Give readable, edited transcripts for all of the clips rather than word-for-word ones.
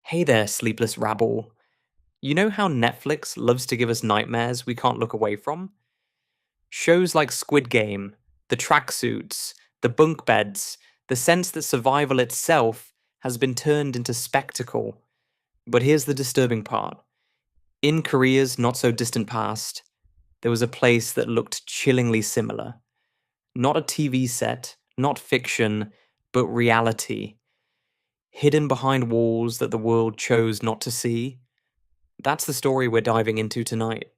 Hey there, sleepless rabble. You know how Netflix loves to give us nightmares we can't look away from? Shows like Squid Game, the tracksuits, the bunk beds, the sense that survival itself has been turned into spectacle. But here's the disturbing part. In Korea's not so distant past, there was a place that looked chillingly similar. Not a TV set, not fiction, but reality. Hidden behind walls that the world chose not to see. That's the story we're diving into tonight.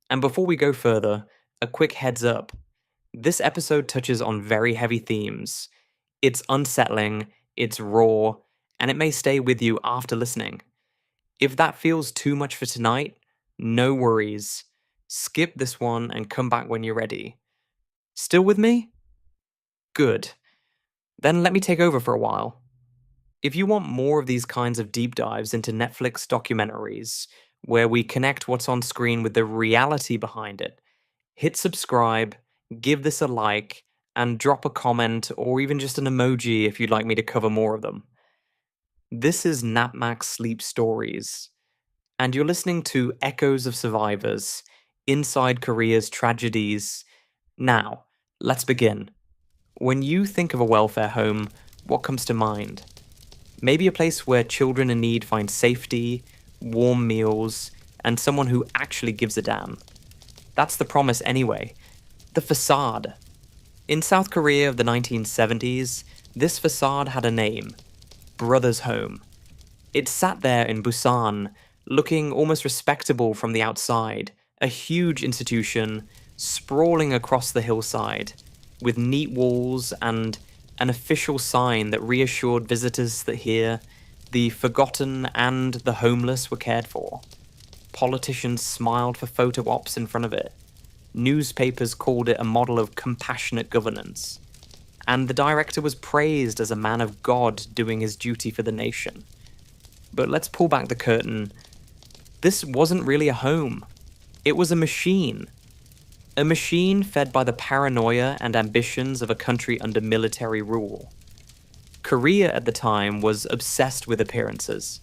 And before we go further, a quick heads up. This episode touches on very heavy themes. It's unsettling, it's raw, and it may stay with you after listening. If that feels too much for tonight, no worries. Skip this one and come back when you're ready. Still with me? Good. Then let me take over for a while. If you want more of these kinds of deep dives into Netflix documentaries, where we connect what's on screen with the reality behind it, hit subscribe, give this a like, and drop a comment or even just an emoji if you'd like me to cover more of them. This is Napmax Sleep Stories, and you're listening to Echoes of Survivors, Inside Korea's Tragedies. Now, let's begin. When you think of a welfare home, what comes to mind? Maybe a place where children in need find safety, warm meals, and someone who actually gives a damn. That's the promise anyway. The facade. In South Korea of the 1970s, this facade had a name. Brothers' Home. It sat there in Busan, looking almost respectable from the outside, a huge institution, sprawling across the hillside, with neat walls and an official sign that reassured visitors that here, the forgotten and the homeless were cared for. Politicians smiled for photo ops in front of it. Newspapers called it a model of compassionate governance. And the director was praised as a man of God doing his duty for the nation. But let's pull back the curtain. This wasn't really a home. It was a machine. A machine fed by the paranoia and ambitions of a country under military rule. Korea at the time was obsessed with appearances,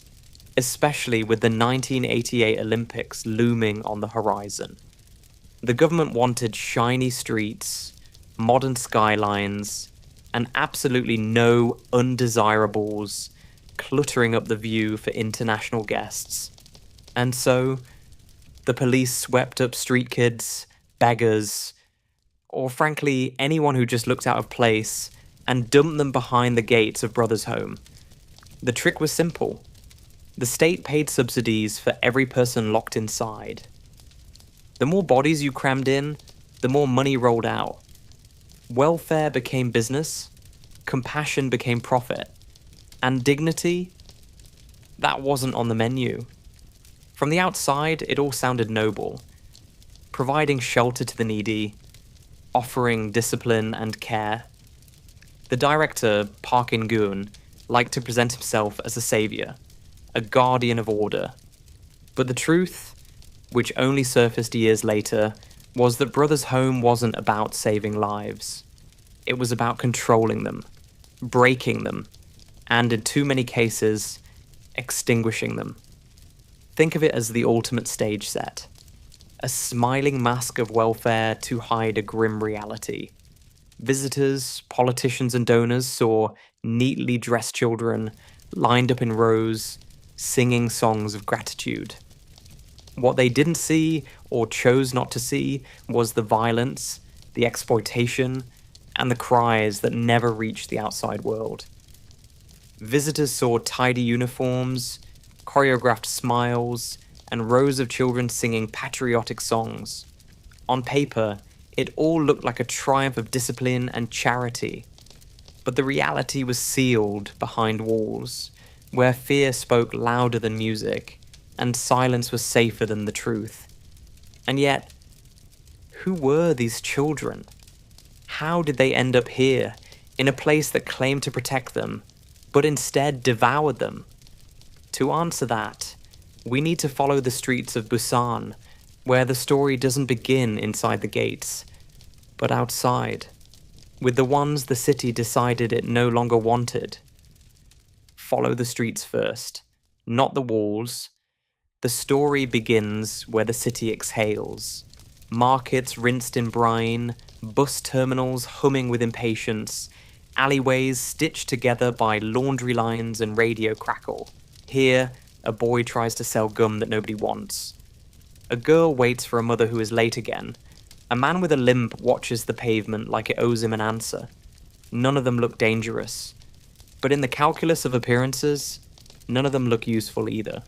especially with the 1988 Olympics looming on the horizon. The government wanted shiny streets, modern skylines, and absolutely no undesirables cluttering up the view for international guests. And so, the police swept up street kids, beggars, or frankly, anyone who just looked out of place, and dumped them behind the gates of Brothers' Home. The trick was simple. The state paid subsidies for every person locked inside. The more bodies you crammed in, the more money rolled out. Welfare became business, compassion became profit, and dignity, that wasn't on the menu. From the outside, it all sounded noble. Providing shelter to the needy, offering discipline and care. The director, Park In-gun, liked to present himself as a savior, a guardian of order. But the truth, which only surfaced years later, was that Brothers' Home wasn't about saving lives. It was about controlling them, breaking them, and in too many cases, extinguishing them. Think of it as the ultimate stage set. A smiling mask of welfare to hide a grim reality. Visitors, politicians, and donors saw neatly dressed children lined up in rows, singing songs of gratitude. What they didn't see, or chose not to see, was the violence, the exploitation, and the cries that never reached the outside world. Visitors saw tidy uniforms, choreographed smiles, and rows of children singing patriotic songs. On paper, it all looked like a triumph of discipline and charity. But the reality was sealed behind walls, where fear spoke louder than music, and silence was safer than the truth. And yet, who were these children? How did they end up here, in a place that claimed to protect them, but instead devoured them? To answer that, we need to follow the streets of Busan, where the story doesn't begin inside the gates, but outside, with the ones the city decided it no longer wanted. Follow the streets first, not the walls. The story begins where the city exhales. Markets rinsed in brine, bus terminals humming with impatience, alleyways stitched together by laundry lines and radio crackle. Here, a boy tries to sell gum that nobody wants. A girl waits for a mother who is late again. A man with a limp watches the pavement like it owes him an answer. None of them look dangerous. But in the calculus of appearances, none of them look useful either.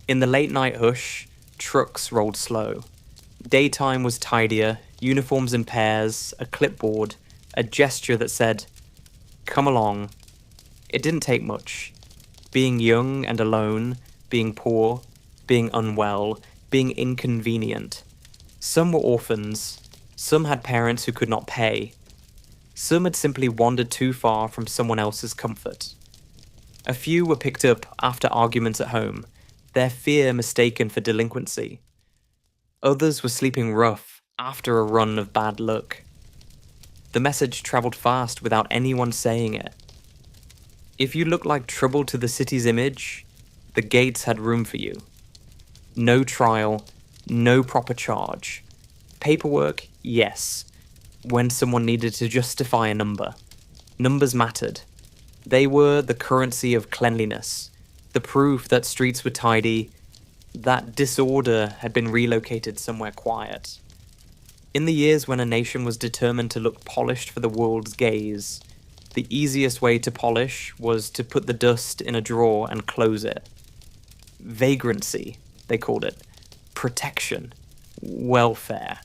In the late-night hush, trucks rolled slow. Daytime was tidier, uniforms in pairs, a clipboard, a gesture that said, "Come along." It didn't take much. Being young and alone, being poor, being unwell, being inconvenient. Some were orphans, some had parents who could not pay. Some had simply wandered too far from someone else's comfort. A few were picked up after arguments at home, their fear mistaken for delinquency. Others were sleeping rough after a run of bad luck. The message travelled fast without anyone saying it. If you looked like trouble to the city's image, the gates had room for you. No trial, no proper charge. Paperwork, yes, when someone needed to justify a number. Numbers mattered. They were the currency of cleanliness, the proof that streets were tidy, that disorder had been relocated somewhere quiet. In the years when a nation was determined to look polished for the world's gaze, the easiest way to polish was to put the dust in a drawer and close it. Vagrancy, they called it. Protection. Welfare.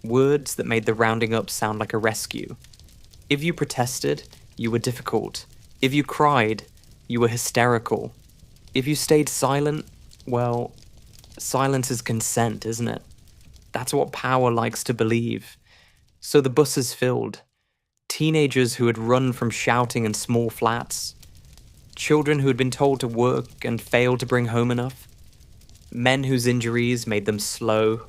Words that made the rounding up sound like a rescue. If you protested, you were difficult. If you cried, you were hysterical. If you stayed silent, well, silence is consent, isn't it? That's what power likes to believe. So the buses filled. Teenagers who had run from shouting in small flats. Children who had been told to work and failed to bring home enough. Men whose injuries made them slow.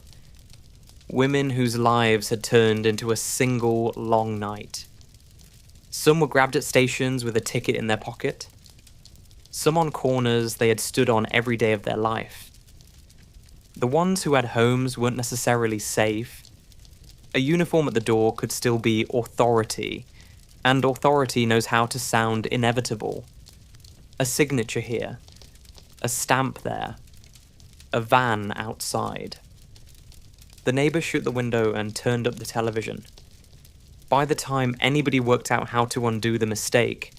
Women whose lives had turned into a single long night. Some were grabbed at stations with a ticket in their pocket. Some on corners they had stood on every day of their life. The ones who had homes weren't necessarily safe. A uniform at the door could still be authority, and authority knows how to sound inevitable. A signature here, a stamp there, a van outside. The neighbour shut the window and turned up the television. By the time anybody worked out how to undo the mistake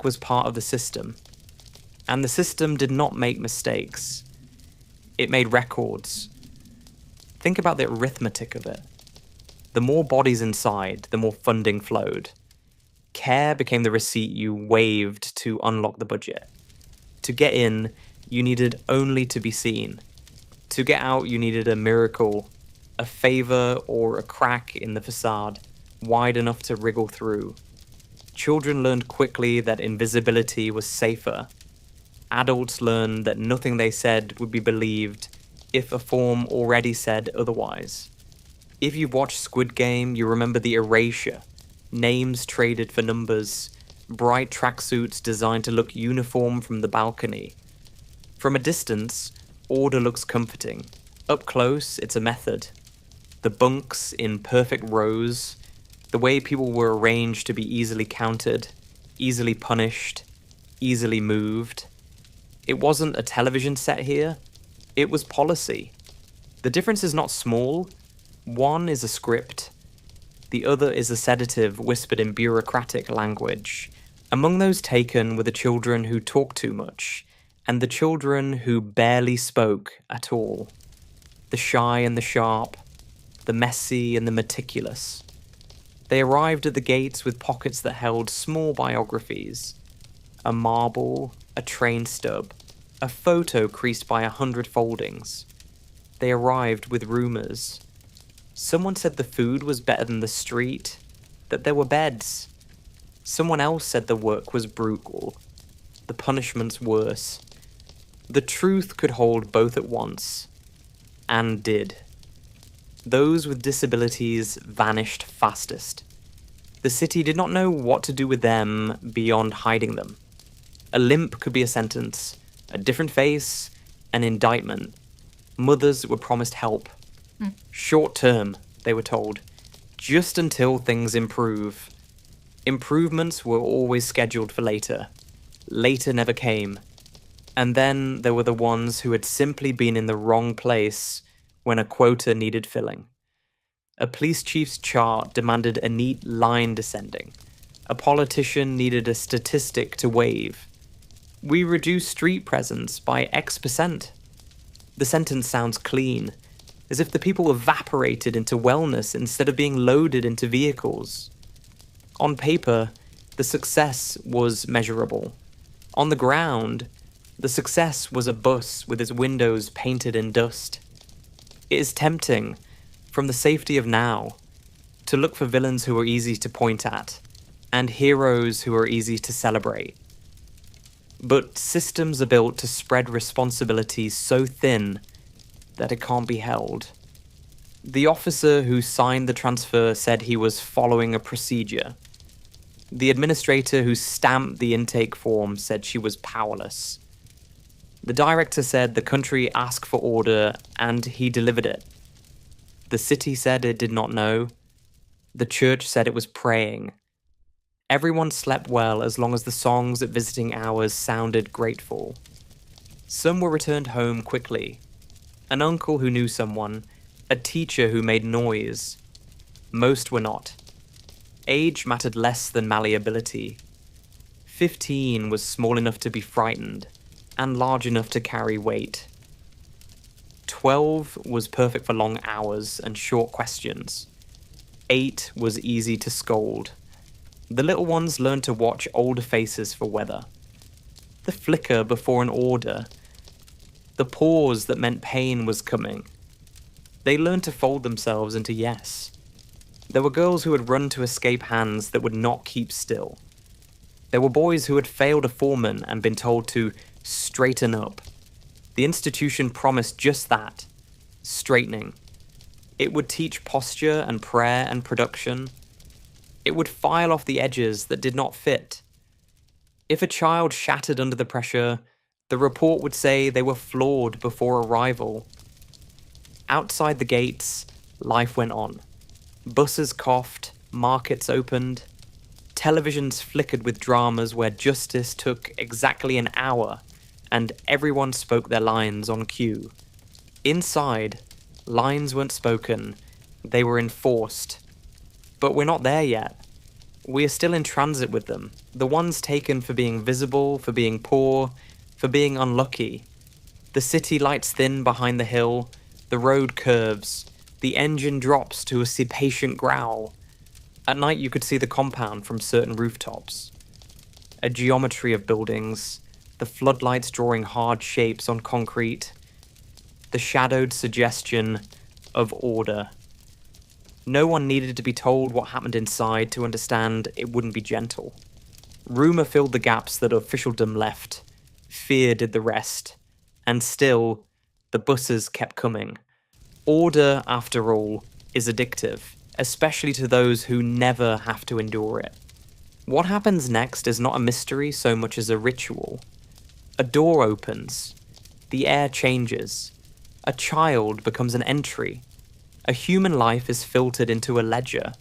was part of the system. And the system did not make mistakes. It made records. Think about the arithmetic of it. The more bodies inside, the more funding flowed. Care became the receipt you waived to unlock the budget. To get in, you needed only to be seen. To get out, you needed a miracle, a favour or a crack in the facade, wide enough to wriggle through. Children learned quickly that invisibility was safer. Adults learned that nothing they said would be believed if a form already said otherwise. If you've watched Squid Game, you remember the erasure, names traded for numbers, bright tracksuits designed to look uniform from the balcony. From a distance, order looks comforting. Up close, it's a method. The bunks in perfect rows, the way people were arranged to be easily counted, easily punished, easily moved. It wasn't a television set here, it was policy. The difference is not small. One is a script. The other is a sedative whispered in bureaucratic language. Among those taken were the children who talked too much, and the children who barely spoke at all. The shy and the sharp, the messy and the meticulous. They arrived at the gates with pockets that held small biographies. A marble, a train stub, a photo creased by 100 foldings. They arrived with rumours. Someone said the food was better than the street, that there were beds. Someone else said the work was brutal, the punishments worse. The truth could hold both at once, and did. Those with disabilities vanished fastest. The city did not know what to do with them beyond hiding them. A limp could be a sentence, A different face, an indictment. Mothers were promised help. Short term, they were told, just until things improve. Improvements were always scheduled for later. Later never came. And then there were the ones who had simply been in the wrong place when a quota needed filling. A police chief's chart demanded a neat line descending. A politician needed a statistic to wave. We reduced street presence by X%. The sentence sounds clean, as if the people evaporated into wellness instead of being loaded into vehicles. On paper, the success was measurable. On the ground, the success was a bus with its windows painted in dust. It is tempting, from the safety of now, to look for villains who are easy to point at, and heroes who are easy to celebrate. But systems are built to spread responsibility so thin that it can't be held. The officer who signed the transfer said he was following a procedure. The administrator who stamped the intake form said she was powerless. The director said the country asked for order and he delivered it. The city said it did not know. The church said it was praying. Everyone slept well as long as the songs at visiting hours sounded grateful. Some were returned home quickly. An uncle who knew someone, a teacher who made noise. Most were not. Age mattered less than malleability. 15 was small enough to be frightened, and large enough to carry weight. 12 was perfect for long hours and short questions. 8 was easy to scold. The little ones learned to watch older faces for weather. The flicker before an order. The pause that meant pain was coming. They learned to fold themselves into yes. There were girls who had run to escape hands that would not keep still. There were boys who had failed a foreman and been told to straighten up. The institution promised just that, straightening. It would teach posture and prayer and production. It would file off the edges that did not fit. If a child shattered under the pressure, the report would say they were flawed before arrival. Outside the gates, life went on. Buses coughed, markets opened. Televisions flickered with dramas where justice took exactly an hour and everyone spoke their lines on cue. Inside, lines weren't spoken, they were enforced. But we're not there yet. We are still in transit with them, the ones taken for being visible, for being poor, for being unlucky. The city lights thin behind the hill, the road curves, the engine drops to a patient growl. At night you could see the compound from certain rooftops. A geometry of buildings, the floodlights drawing hard shapes on concrete, the shadowed suggestion of order. No one needed to be told what happened inside to understand it wouldn't be gentle. Rumour filled the gaps that officialdom left. Fear did the rest. And still, the buses kept coming. Order, after all, is addictive, especially to those who never have to endure it. What happens next is not a mystery so much as a ritual. A door opens. The air changes. A child becomes an entry. A human life is filtered into a ledger.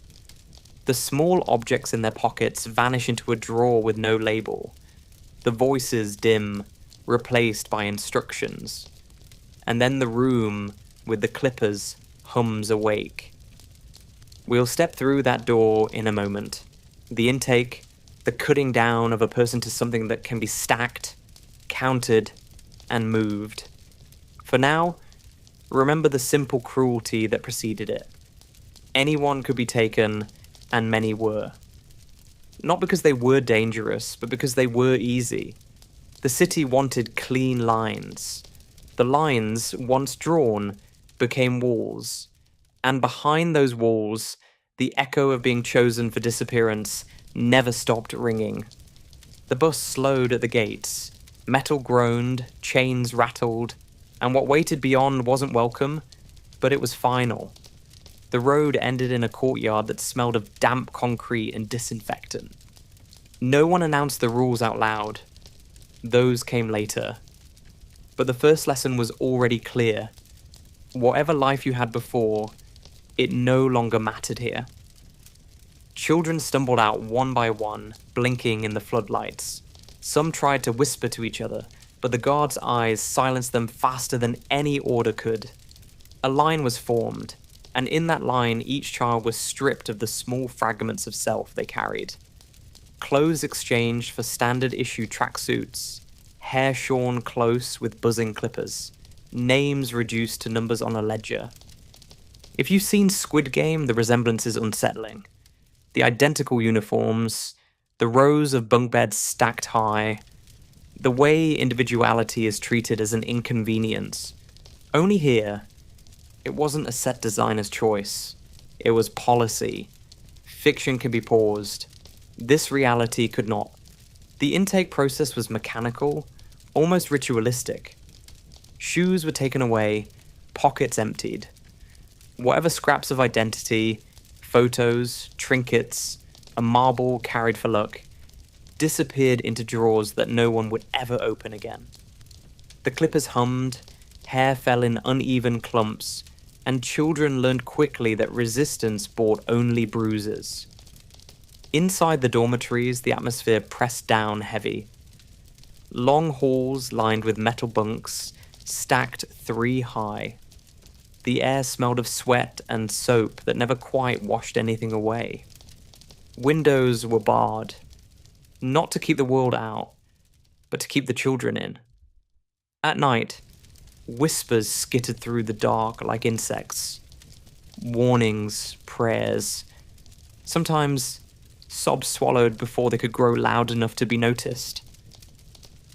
The small objects in their pockets vanish into a drawer with no label. The voices dim, replaced by instructions. And then the room, with the clippers, hums awake. We'll step through that door in a moment. The intake, the cutting down of a person to something that can be stacked, counted, and moved. For now, remember the simple cruelty that preceded it. Anyone could be taken, and many were. Not because they were dangerous, but because they were easy. The city wanted clean lines. The lines, once drawn, became walls. And behind those walls, the echo of being chosen for disappearance never stopped ringing. The bus slowed at the gates. Metal groaned, chains rattled, and what waited beyond wasn't welcome, but it was final. The road ended in a courtyard that smelled of damp concrete and disinfectant. No one announced the rules out loud. Those came later. But the first lesson was already clear. Whatever life you had before, it no longer mattered here. Children stumbled out one by one, blinking in the floodlights. Some tried to whisper to each other, but the guards' eyes silenced them faster than any order could. A line was formed, and in that line each child was stripped of the small fragments of self they carried. Clothes exchanged for standard issue tracksuits, hair shorn close with buzzing clippers, names reduced to numbers on a ledger. If you've seen Squid Game, the resemblance is unsettling. The identical uniforms, the rows of bunk beds stacked high, the way individuality is treated as an inconvenience. Only here, it wasn't a set designer's choice. It was policy. Fiction can be paused. This reality could not. The intake process was mechanical, almost ritualistic. Shoes were taken away, pockets emptied. Whatever scraps of identity, photos, trinkets, a marble carried for luck, disappeared into drawers that no one would ever open again. The clippers hummed, hair fell in uneven clumps, and children learned quickly that resistance brought only bruises. Inside the dormitories, the atmosphere pressed down heavy. Long halls lined with metal bunks, stacked 3 high. The air smelled of sweat and soap that never quite washed anything away. Windows were barred, not to keep the world out, but to keep the children in. At night, whispers skittered through the dark like insects. Warnings, prayers, sometimes sobs swallowed before they could grow loud enough to be noticed.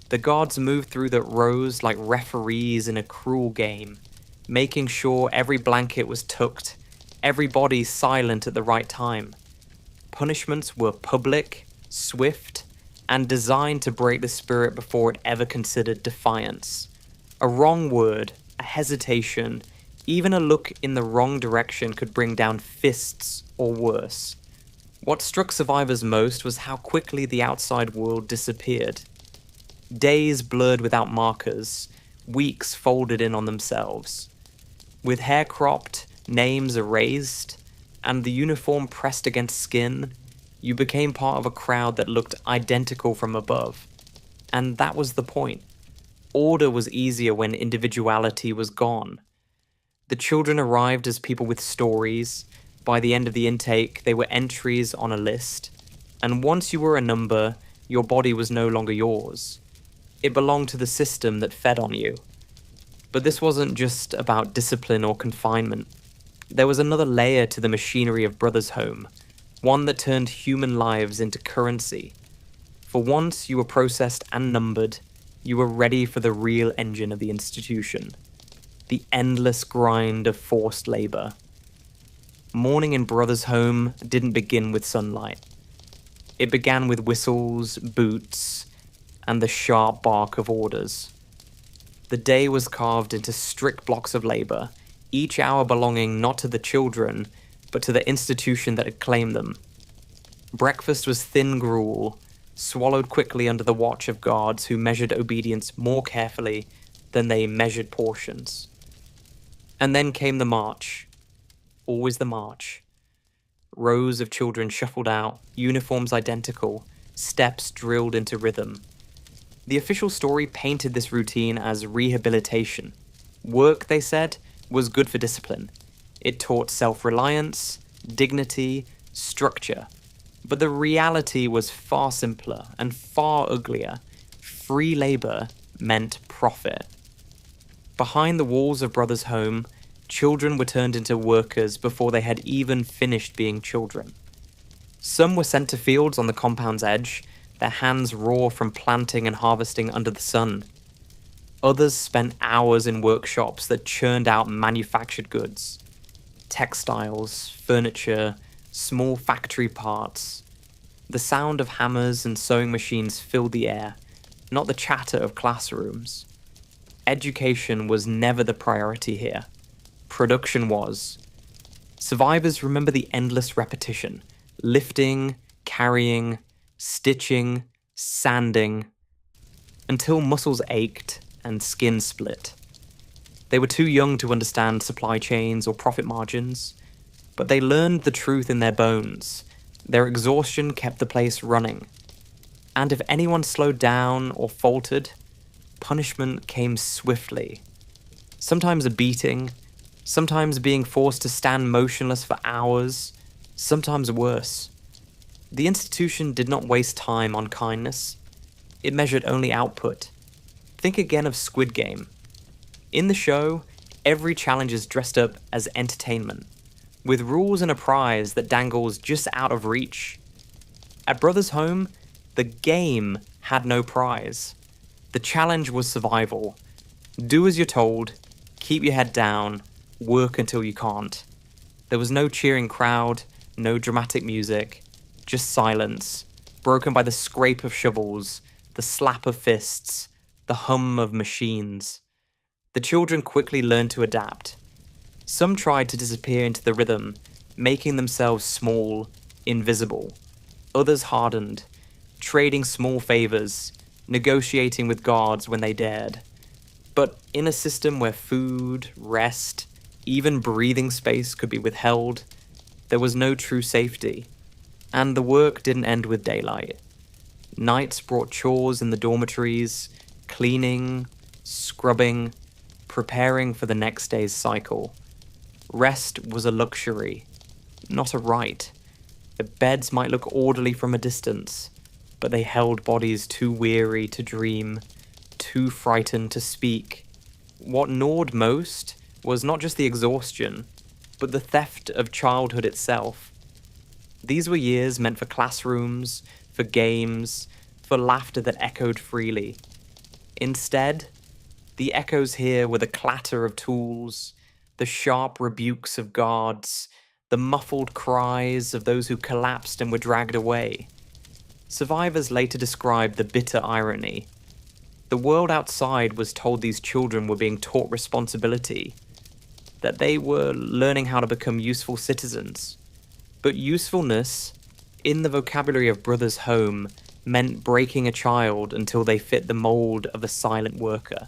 The guards moved through the rows like referees in a cruel game, making sure every blanket was tucked, every body silent at the right time. Punishments were public, swift, and designed to break the spirit before it ever considered defiance. A wrong word, a hesitation, even a look in the wrong direction could bring down fists or worse. What struck survivors most was how quickly the outside world disappeared. Days blurred without markers, weeks folded in on themselves. With hair cropped, names erased, and the uniform pressed against skin, you became part of a crowd that looked identical from above. And that was the point. Order was easier when individuality was gone. The children arrived as people with stories. By the end of the intake, they were entries on a list. And once you were a number, your body was no longer yours. It belonged to the system that fed on you. But this wasn't just about discipline or confinement. There was another layer to the machinery of Brothers' Home, one that turned human lives into currency. For once you were processed and numbered, you were ready for the real engine of the institution. The endless grind of forced labor. Morning in Brothers' Home didn't begin with sunlight. It began with whistles, boots, and the sharp bark of orders. The day was carved into strict blocks of labor, each hour belonging not to the children, but to the institution that had claimed them. Breakfast was thin gruel, swallowed quickly under the watch of guards who measured obedience more carefully than they measured portions. And then came the march. Always the march. Rows of children shuffled out, uniforms identical, steps drilled into rhythm. The official story painted this routine as rehabilitation. Work, they said, was good for discipline. It taught self-reliance, dignity, structure. But the reality was far simpler and far uglier. Free labor meant profit. Behind the walls of Brothers' Home, children were turned into workers before they had even finished being children. Some were sent to fields on the compound's edge, their hands raw from planting and harvesting under the sun. Others spent hours in workshops that churned out manufactured goods. Textiles, furniture, small factory parts. The sound of hammers and sewing machines filled the air, not the chatter of classrooms. Education was never the priority here. Production was. Survivors remember the endless repetition, lifting, carrying, stitching, sanding, until muscles ached, and skin split. They were too young to understand supply chains or profit margins, but they learned the truth in their bones. Their exhaustion kept the place running. And if anyone slowed down or faltered, punishment came swiftly. Sometimes a beating, sometimes being forced to stand motionless for hours, sometimes worse. The institution did not waste time on kindness. It measured only output. Think again of Squid Game. In the show, every challenge is dressed up as entertainment, with rules and a prize that dangles just out of reach. At Brothers' Home, the game had no prize. The challenge was survival. Do as you're told, keep your head down, work until you can't. There was no cheering crowd, no dramatic music, just silence, broken by the scrape of shovels, the slap of fists, the hum of machines. The children quickly learned to adapt. Some tried to disappear into the rhythm, making themselves small, invisible. Others hardened, trading small favors, negotiating with guards when they dared. But in a system where food, rest, even breathing space could be withheld, there was no true safety. And the work didn't end with daylight. Nights brought chores in the dormitories, cleaning, scrubbing, preparing for the next day's cycle. Rest was a luxury, not a right. The beds might look orderly from a distance, but they held bodies too weary to dream, too frightened to speak. What gnawed most was not just the exhaustion, but the theft of childhood itself. These were years meant for classrooms, for games, for laughter that echoed freely. Instead, the echoes here were the clatter of tools, the sharp rebukes of guards, the muffled cries of those who collapsed and were dragged away. Survivors later described the bitter irony. The world outside was told these children were being taught responsibility, that they were learning how to become useful citizens. But usefulness, in the vocabulary of Brothers' Home, meant breaking a child until they fit the mold of a silent worker.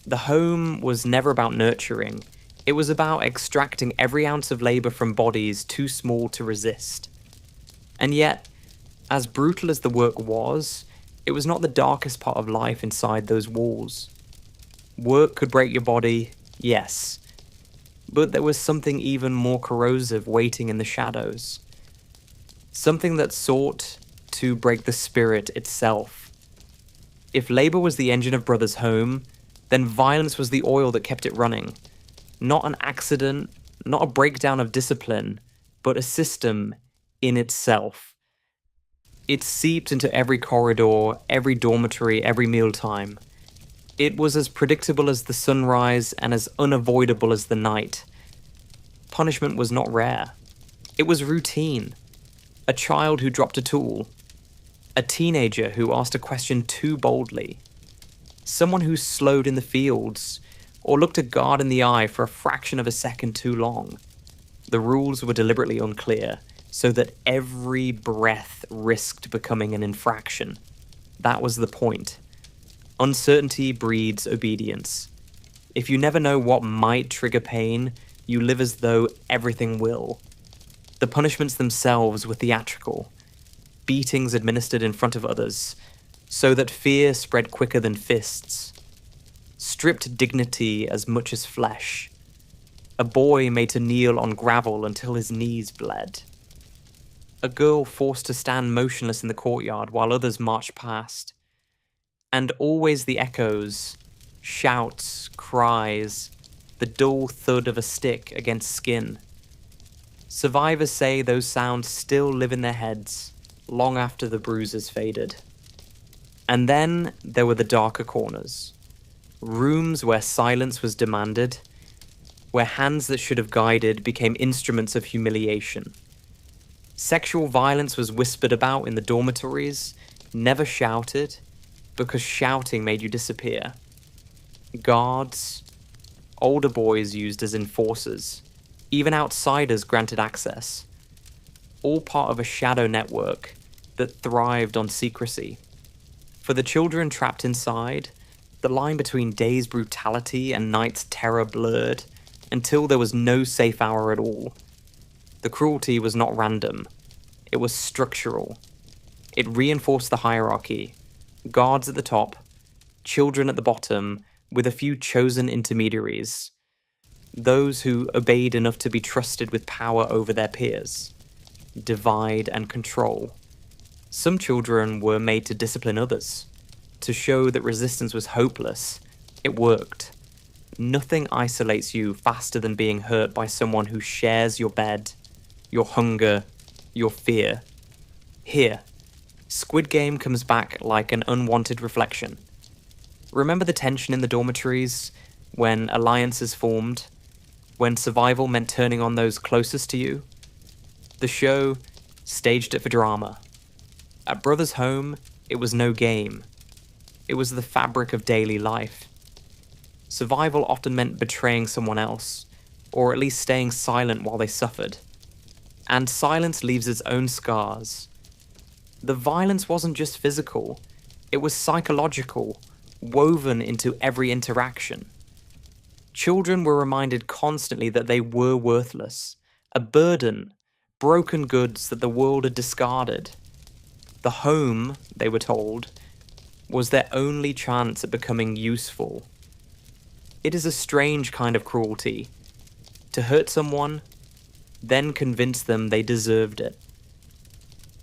The home was never about nurturing. It was about extracting every ounce of labor from bodies too small to resist. And yet, as brutal as the work was, it was not the darkest part of life inside those walls. Work could break your body, yes, but there was something even more corrosive waiting in the shadows. Something that sought to break the spirit itself. If labor was the engine of Brothers' Home, then violence was the oil that kept it running. Not an accident, not a breakdown of discipline, but a system in itself. It seeped into every corridor, every dormitory, every mealtime. It was as predictable as the sunrise and as unavoidable as the night. Punishment was not rare. It was routine. A child who dropped a tool. A teenager who asked a question too boldly. Someone who slowed in the fields, or looked a guard in the eye for a fraction of a second too long. The rules were deliberately unclear, so that every breath risked becoming an infraction. That was the point. Uncertainty breeds obedience. If you never know what might trigger pain, you live as though everything will. The punishments themselves were theatrical. Beatings administered in front of others, so that fear spread quicker than fists. Stripped dignity as much as flesh. A boy made to kneel on gravel until his knees bled. A girl forced to stand motionless in the courtyard while others marched past. And always the echoes, shouts, cries, the dull thud of a stick against skin. Survivors say those sounds still live in their heads, long after the bruises faded. And then there were the darker corners. Rooms where silence was demanded, where hands that should have guided became instruments of humiliation. Sexual violence was whispered about in the dormitories, never shouted, because shouting made you disappear. Guards, older boys used as enforcers, even outsiders granted access. All part of a shadow network that thrived on secrecy. For the children trapped inside, The line between day's brutality and night's terror blurred until there was no safe hour at all. The cruelty was not random. It was structural. It reinforced the hierarchy. Guards at the top, children at the bottom, with a few chosen intermediaries. Those who obeyed enough to be trusted with power over their peers. Divide and control. Some children were made to discipline others. To show that resistance was hopeless, it worked. Nothing isolates you faster than being hurt by someone who shares your bed, your hunger, your fear. Here, Squid Game comes back like an unwanted reflection. Remember the tension in the dormitories, when alliances formed, when survival meant turning on those closest to you? The show staged it for drama. At Brothers' home, it was no game. It was the fabric of daily life. Survival often meant betraying someone else, or at least staying silent while they suffered. And silence leaves its own scars. The violence wasn't just physical, it was psychological, woven into every interaction. Children were reminded constantly that they were worthless, a burden, broken goods that the world had discarded. The home, they were told, was their only chance at becoming useful. It is a strange kind of cruelty. To hurt someone, then convince them they deserved it.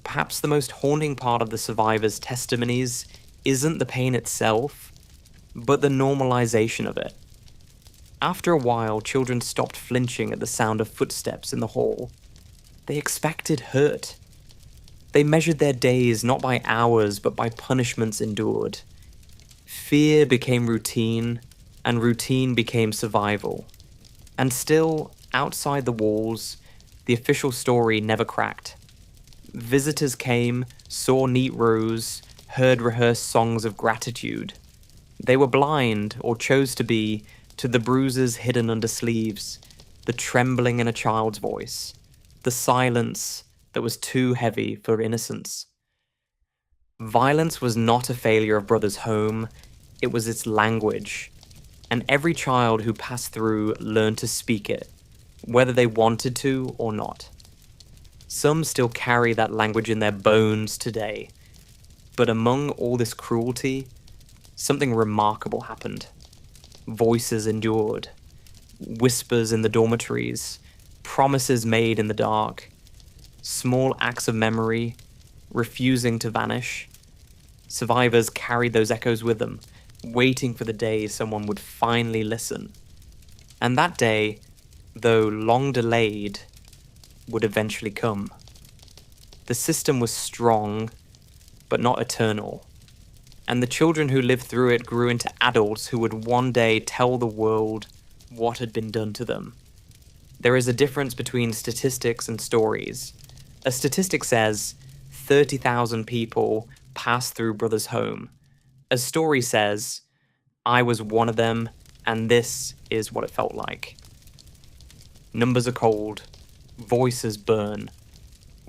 Perhaps the most haunting part of the survivors' testimonies isn't the pain itself, but the normalization of it. After a while, children stopped flinching at the sound of footsteps in the hall. They expected hurt. They measured their days not by hours, but by punishments endured. Fear became routine, and routine became survival. And still, outside the walls, the official story never cracked. Visitors came, saw neat rows, heard rehearsed songs of gratitude. They were blind, or chose to be, to the bruises hidden under sleeves, the trembling in a child's voice, the silence that was too heavy for innocence. Violence was not a failure of Brothers' home, it was its language, and every child who passed through learned to speak it, whether they wanted to or not. Some still carry that language in their bones today, but among all this cruelty, something remarkable happened. Voices endured, whispers in the dormitories, promises made in the dark, small acts of memory, refusing to vanish. Survivors carried those echoes with them, waiting for the day someone would finally listen. And that day, though long delayed, would eventually come. The system was strong, but not eternal. And the children who lived through it grew into adults who would one day tell the world what had been done to them. There is a difference between statistics and stories. A statistic says 30,000 people passed through Brothers' home. A story says, I was one of them, and this is what it felt like. Numbers are cold. Voices burn.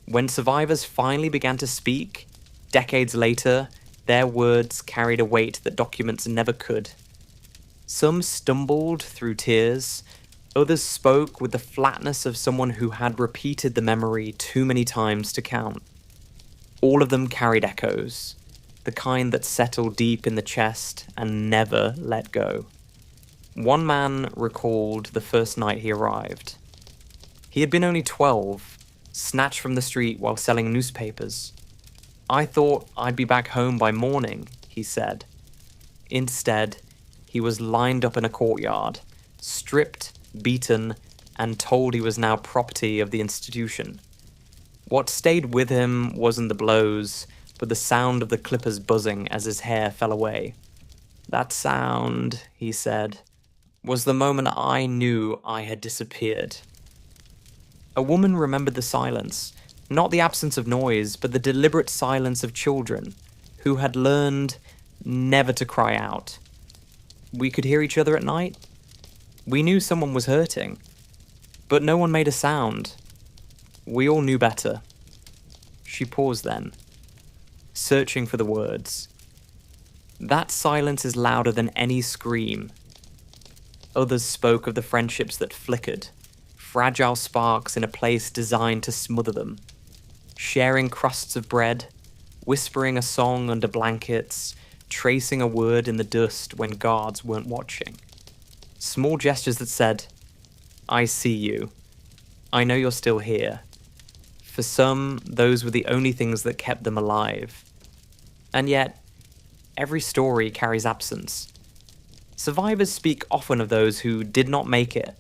When survivors finally began to speak, decades later, their words carried a weight that documents never could. Some stumbled through tears, others spoke with the flatness of someone who had repeated the memory too many times to count. All of them carried echoes, the kind that settled deep in the chest and never let go. One man recalled the first night he arrived. He had been only 12, snatched from the street while selling newspapers. I thought I'd be back home by morning, he said. Instead, he was lined up in a courtyard, stripped, beaten, and told he was now property of the institution. What stayed with him wasn't the blows, but the sound of the clippers buzzing as his hair fell away. That sound, he said, was the moment I knew I had disappeared. A woman remembered the silence, not the absence of noise, but the deliberate silence of children who had learned never to cry out. We could hear each other at night. We knew someone was hurting, but no one made a sound. We all knew better. She paused then, searching for the words. That silence is louder than any scream. Others spoke of the friendships that flickered, fragile sparks in a place designed to smother them, sharing crusts of bread, whispering a song under blankets, tracing a word in the dust when guards weren't watching. Small gestures that said, "I see you. I know you're still here." For some, those were the only things that kept them alive. And yet, every story carries absence. Survivors speak often of those who did not make it.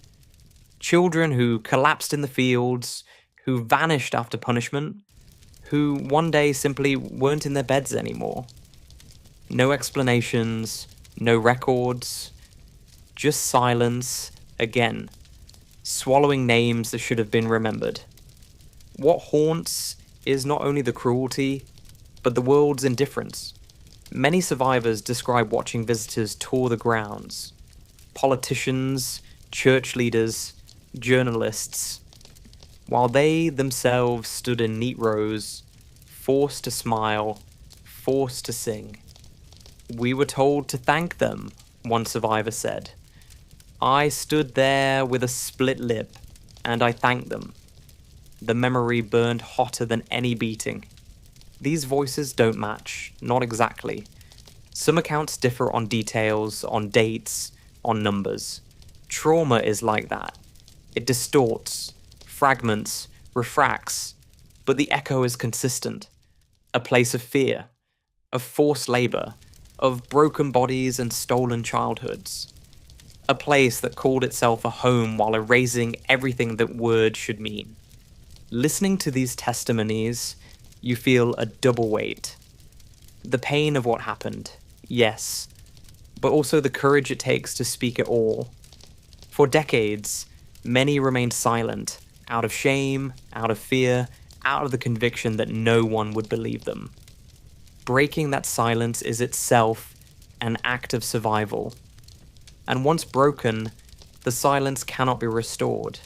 Children who collapsed in the fields, who vanished after punishment, who one day simply weren't in their beds anymore. No explanations, no records, just silence, again, swallowing names that should have been remembered. What haunts is not only the cruelty, but the world's indifference. Many survivors describe watching visitors tour the grounds. Politicians, church leaders, journalists, while they themselves stood in neat rows, forced to smile, forced to sing. "We were told to thank them," one survivor said. "I stood there with a split lip, and I thanked them." The memory burned hotter than any beating. These voices don't match, not exactly. Some accounts differ on details, on dates, on numbers. Trauma is like that. It distorts, fragments, refracts, but the echo is consistent. A place of fear, of forced labor, of broken bodies and stolen childhoods. A place that called itself a home while erasing everything that words should mean. Listening to these testimonies, you feel a double weight. The pain of what happened, yes, but also the courage it takes to speak it all. For decades, many remained silent, out of shame, out of fear, out of the conviction that no one would believe them. Breaking that silence is itself an act of survival. And once broken, the silence cannot be restored.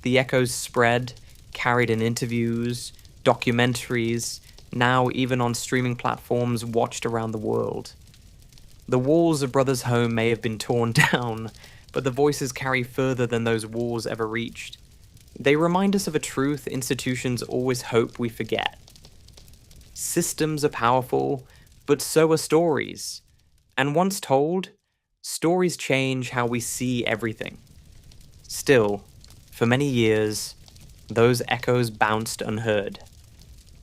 The echoes spread, carried in interviews, documentaries, now even on streaming platforms watched around the world. The walls of Brothers' home may have been torn down, but the voices carry further than those walls ever reached. They remind us of a truth institutions always hope we forget. Systems are powerful, but so are stories. And once told, stories change how we see everything. Still, for many years, those echoes bounced unheard.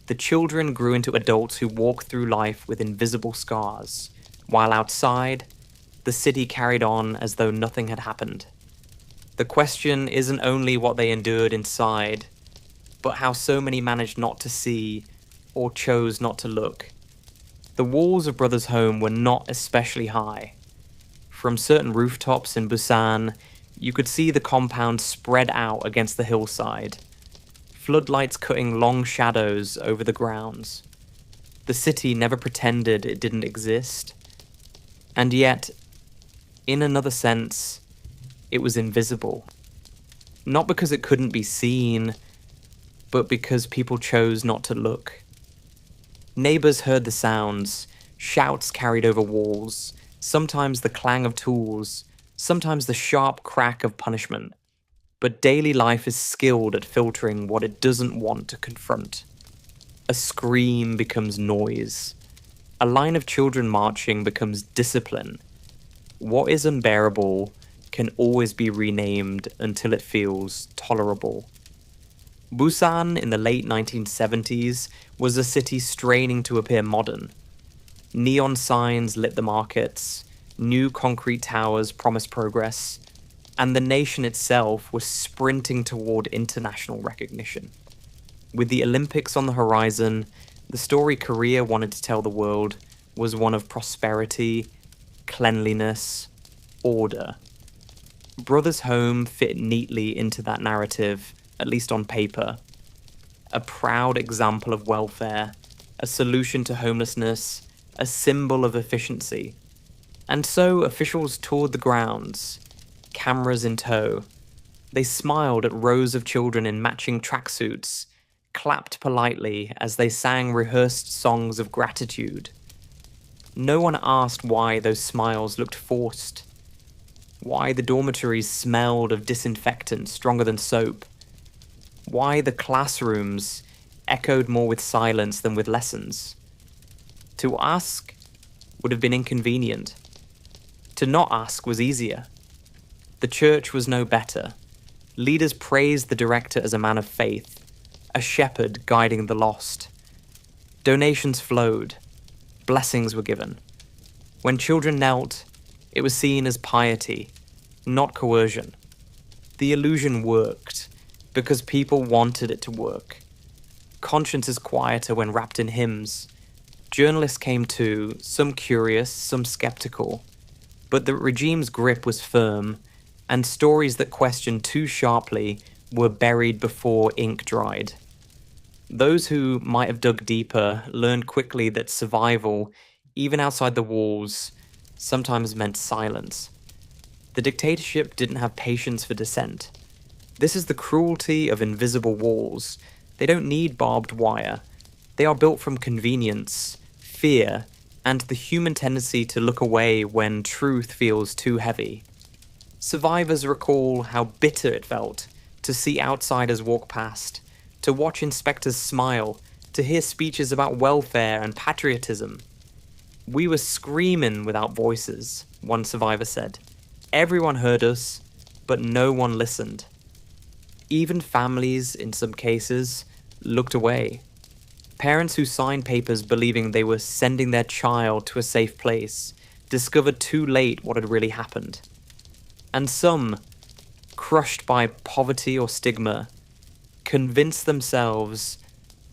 The children grew into adults who walked through life with invisible scars, while outside, the city carried on as though nothing had happened. The question isn't only what they endured inside, but how so many managed not to see or chose not to look. The walls of Brothers' home were not especially high. From certain rooftops in Busan, you could see the compound spread out against the hillside, floodlights cutting long shadows over the grounds. The city never pretended it didn't exist. And yet, in another sense, it was invisible. Not because it couldn't be seen, but because people chose not to look. Neighbors heard the sounds, shouts carried over walls, sometimes the clang of tools, sometimes the sharp crack of punishment. But daily life is skilled at filtering what it doesn't want to confront. A scream becomes noise. A line of children marching becomes discipline. What is unbearable can always be renamed until it feels tolerable. Busan in the late 1970s was a city straining to appear modern. Neon signs lit the markets, new concrete towers promised progress, and the nation itself was sprinting toward international recognition. With the Olympics on the horizon, the story Korea wanted to tell the world was one of prosperity, cleanliness, order. Brothers' home fit neatly into that narrative, at least on paper. A proud example of welfare, a solution to homelessness, a symbol of efficiency. And so officials toured the grounds, cameras in tow. They smiled at rows of children in matching tracksuits, clapped politely as they sang rehearsed songs of gratitude. No one asked why those smiles looked forced, why the dormitories smelled of disinfectant stronger than soap, why the classrooms echoed more with silence than with lessons. To ask would have been inconvenient. To not ask was easier. The church was no better. Leaders praised the director as a man of faith, a shepherd guiding the lost. Donations flowed. Blessings were given. When children knelt, it was seen as piety, not coercion. The illusion worked because people wanted it to work. Conscience is quieter when wrapped in hymns. Journalists came too, some curious, some skeptical. But the regime's grip was firm, and stories that questioned too sharply were buried before ink dried. Those who might have dug deeper learned quickly that survival, even outside the walls, sometimes meant silence. The dictatorship didn't have patience for dissent. This is the cruelty of invisible walls. They don't need barbed wire. They are built from convenience, fear, and the human tendency to look away when truth feels too heavy. Survivors recall how bitter it felt to see outsiders walk past, to watch inspectors smile, to hear speeches about welfare and patriotism. "We were screaming without voices," one survivor said. "Everyone heard us, but no one listened." Even families, in some cases, looked away. Parents who signed papers believing they were sending their child to a safe place discovered too late what had really happened. And some, crushed by poverty or stigma, convinced themselves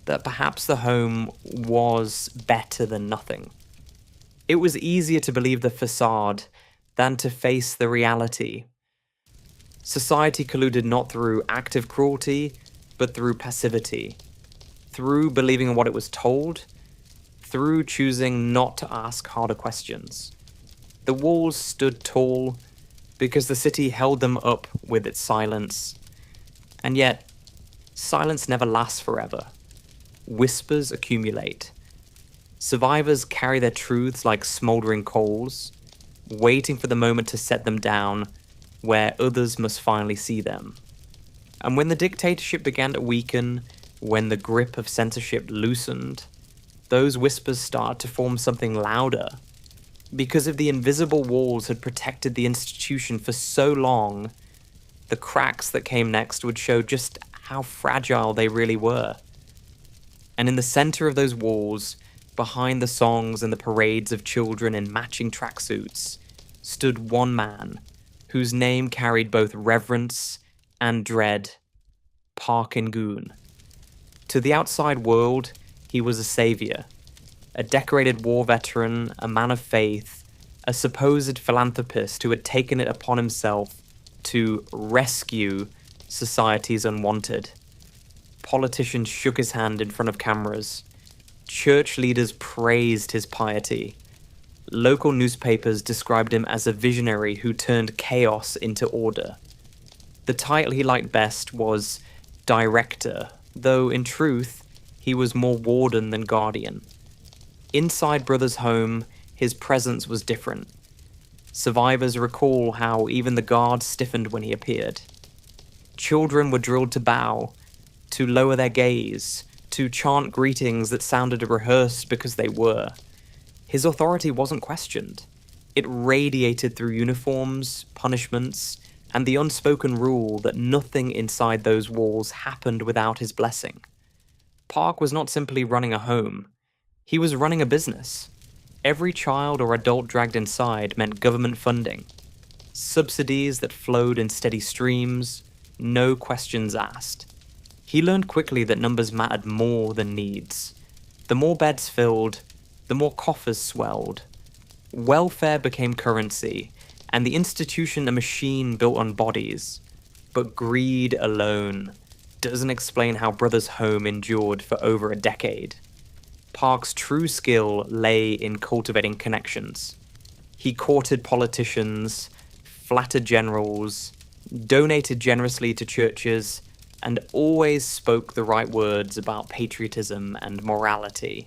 that perhaps the home was better than nothing. It was easier to believe the facade than to face the reality. Society colluded not through active cruelty, but through passivity. Through believing what it was told, through choosing not to ask harder questions. The walls stood tall because the city held them up with its silence. And yet, silence never lasts forever. Whispers accumulate. Survivors carry their truths like smoldering coals, waiting for the moment to set them down where others must finally see them. And when the dictatorship began to weaken, when the grip of censorship loosened, those whispers started to form something louder. Because if the invisible walls had protected the institution for so long, the cracks that came next would show just how fragile they really were. And in the center of those walls, behind the songs and the parades of children in matching tracksuits, stood one man whose name carried both reverence and dread: Park In-goon. To the outside world, he was a savior, a decorated war veteran, a man of faith, a supposed philanthropist who had taken it upon himself to rescue society's unwanted. Politicians shook his hand in front of cameras. Church leaders praised his piety. Local newspapers described him as a visionary who turned chaos into order. The title he liked best was Director, though in truth, he was more warden than guardian. Inside Brother's home, his presence was different. Survivors recall how even the guards stiffened when he appeared. Children were drilled to bow, to lower their gaze, to chant greetings that sounded rehearsed because they were. His authority wasn't questioned. It radiated through uniforms, punishments, and the unspoken rule that nothing inside those walls happened without his blessing. Park was not simply running a home. He was running a business. Every child or adult dragged inside meant government funding. Subsidies that flowed in steady streams, no questions asked. He learned quickly that numbers mattered more than needs. The more beds filled, the more coffers swelled. Welfare became currency, and the institution a machine built on bodies. But greed alone doesn't explain how Brother's home endured for over a decade. Park's true skill lay in cultivating connections. He courted politicians, flattered generals, donated generously to churches, and always spoke the right words about patriotism and morality.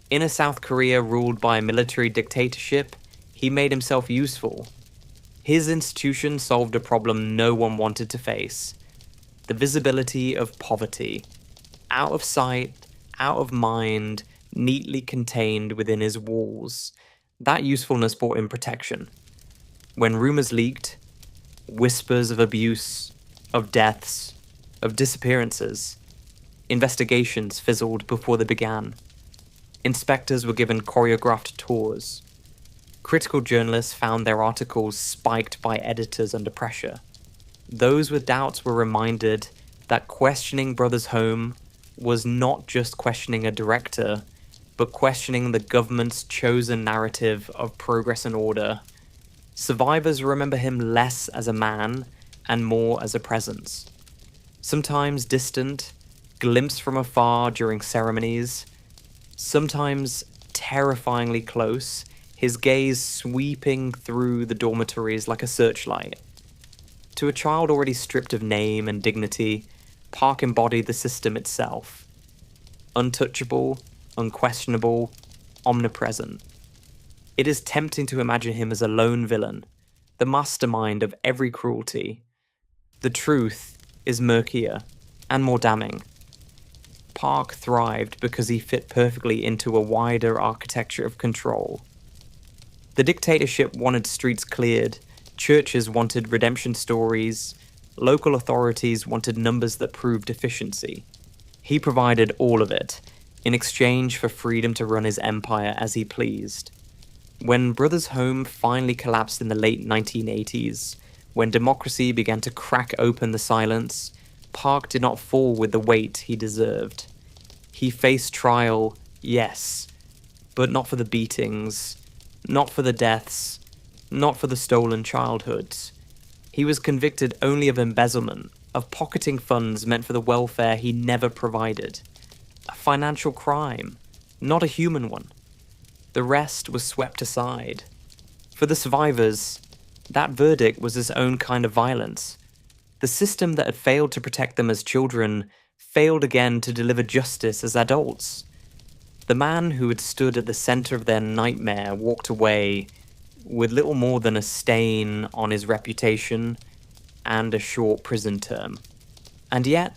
In a South Korea ruled by a military dictatorship, he made himself useful. His institution solved a problem no one wanted to face: the visibility of poverty. Out of sight, out of mind, neatly contained within his walls. That usefulness brought him protection. When rumors leaked, whispers of abuse, of deaths, of disappearances, investigations fizzled before they began. Inspectors were given choreographed tours. Critical journalists found their articles spiked by editors under pressure. Those with doubts were reminded that questioning Brothers Home was not just questioning a director, but questioning the government's chosen narrative of progress and order. Survivors remember him less as a man and more as a presence. Sometimes distant, glimpsed from afar during ceremonies, sometimes terrifyingly close, his gaze sweeping through the dormitories like a searchlight. To a child already stripped of name and dignity, Park embodied the system itself. Untouchable, unquestionable, omnipresent. It is tempting to imagine him as a lone villain, the mastermind of every cruelty. The truth is murkier and more damning. Park thrived because he fit perfectly into a wider architecture of control. The dictatorship wanted streets cleared, churches wanted redemption stories, local authorities wanted numbers that proved efficiency. He provided all of it, in exchange for freedom to run his empire as he pleased. When Brothers Home finally collapsed in the late 1980s, when democracy began to crack open the silence, Park did not fall with the weight he deserved. He faced trial, yes, but not for the beatings, not for the deaths, not for the stolen childhoods. He was convicted only of embezzlement, of pocketing funds meant for the welfare he never provided. A financial crime, not a human one. The rest was swept aside. For the survivors, that verdict was its own kind of violence. The system that had failed to protect them as children failed again to deliver justice as adults. The man who had stood at the center of their nightmare walked away with little more than a stain on his reputation and a short prison term. And yet,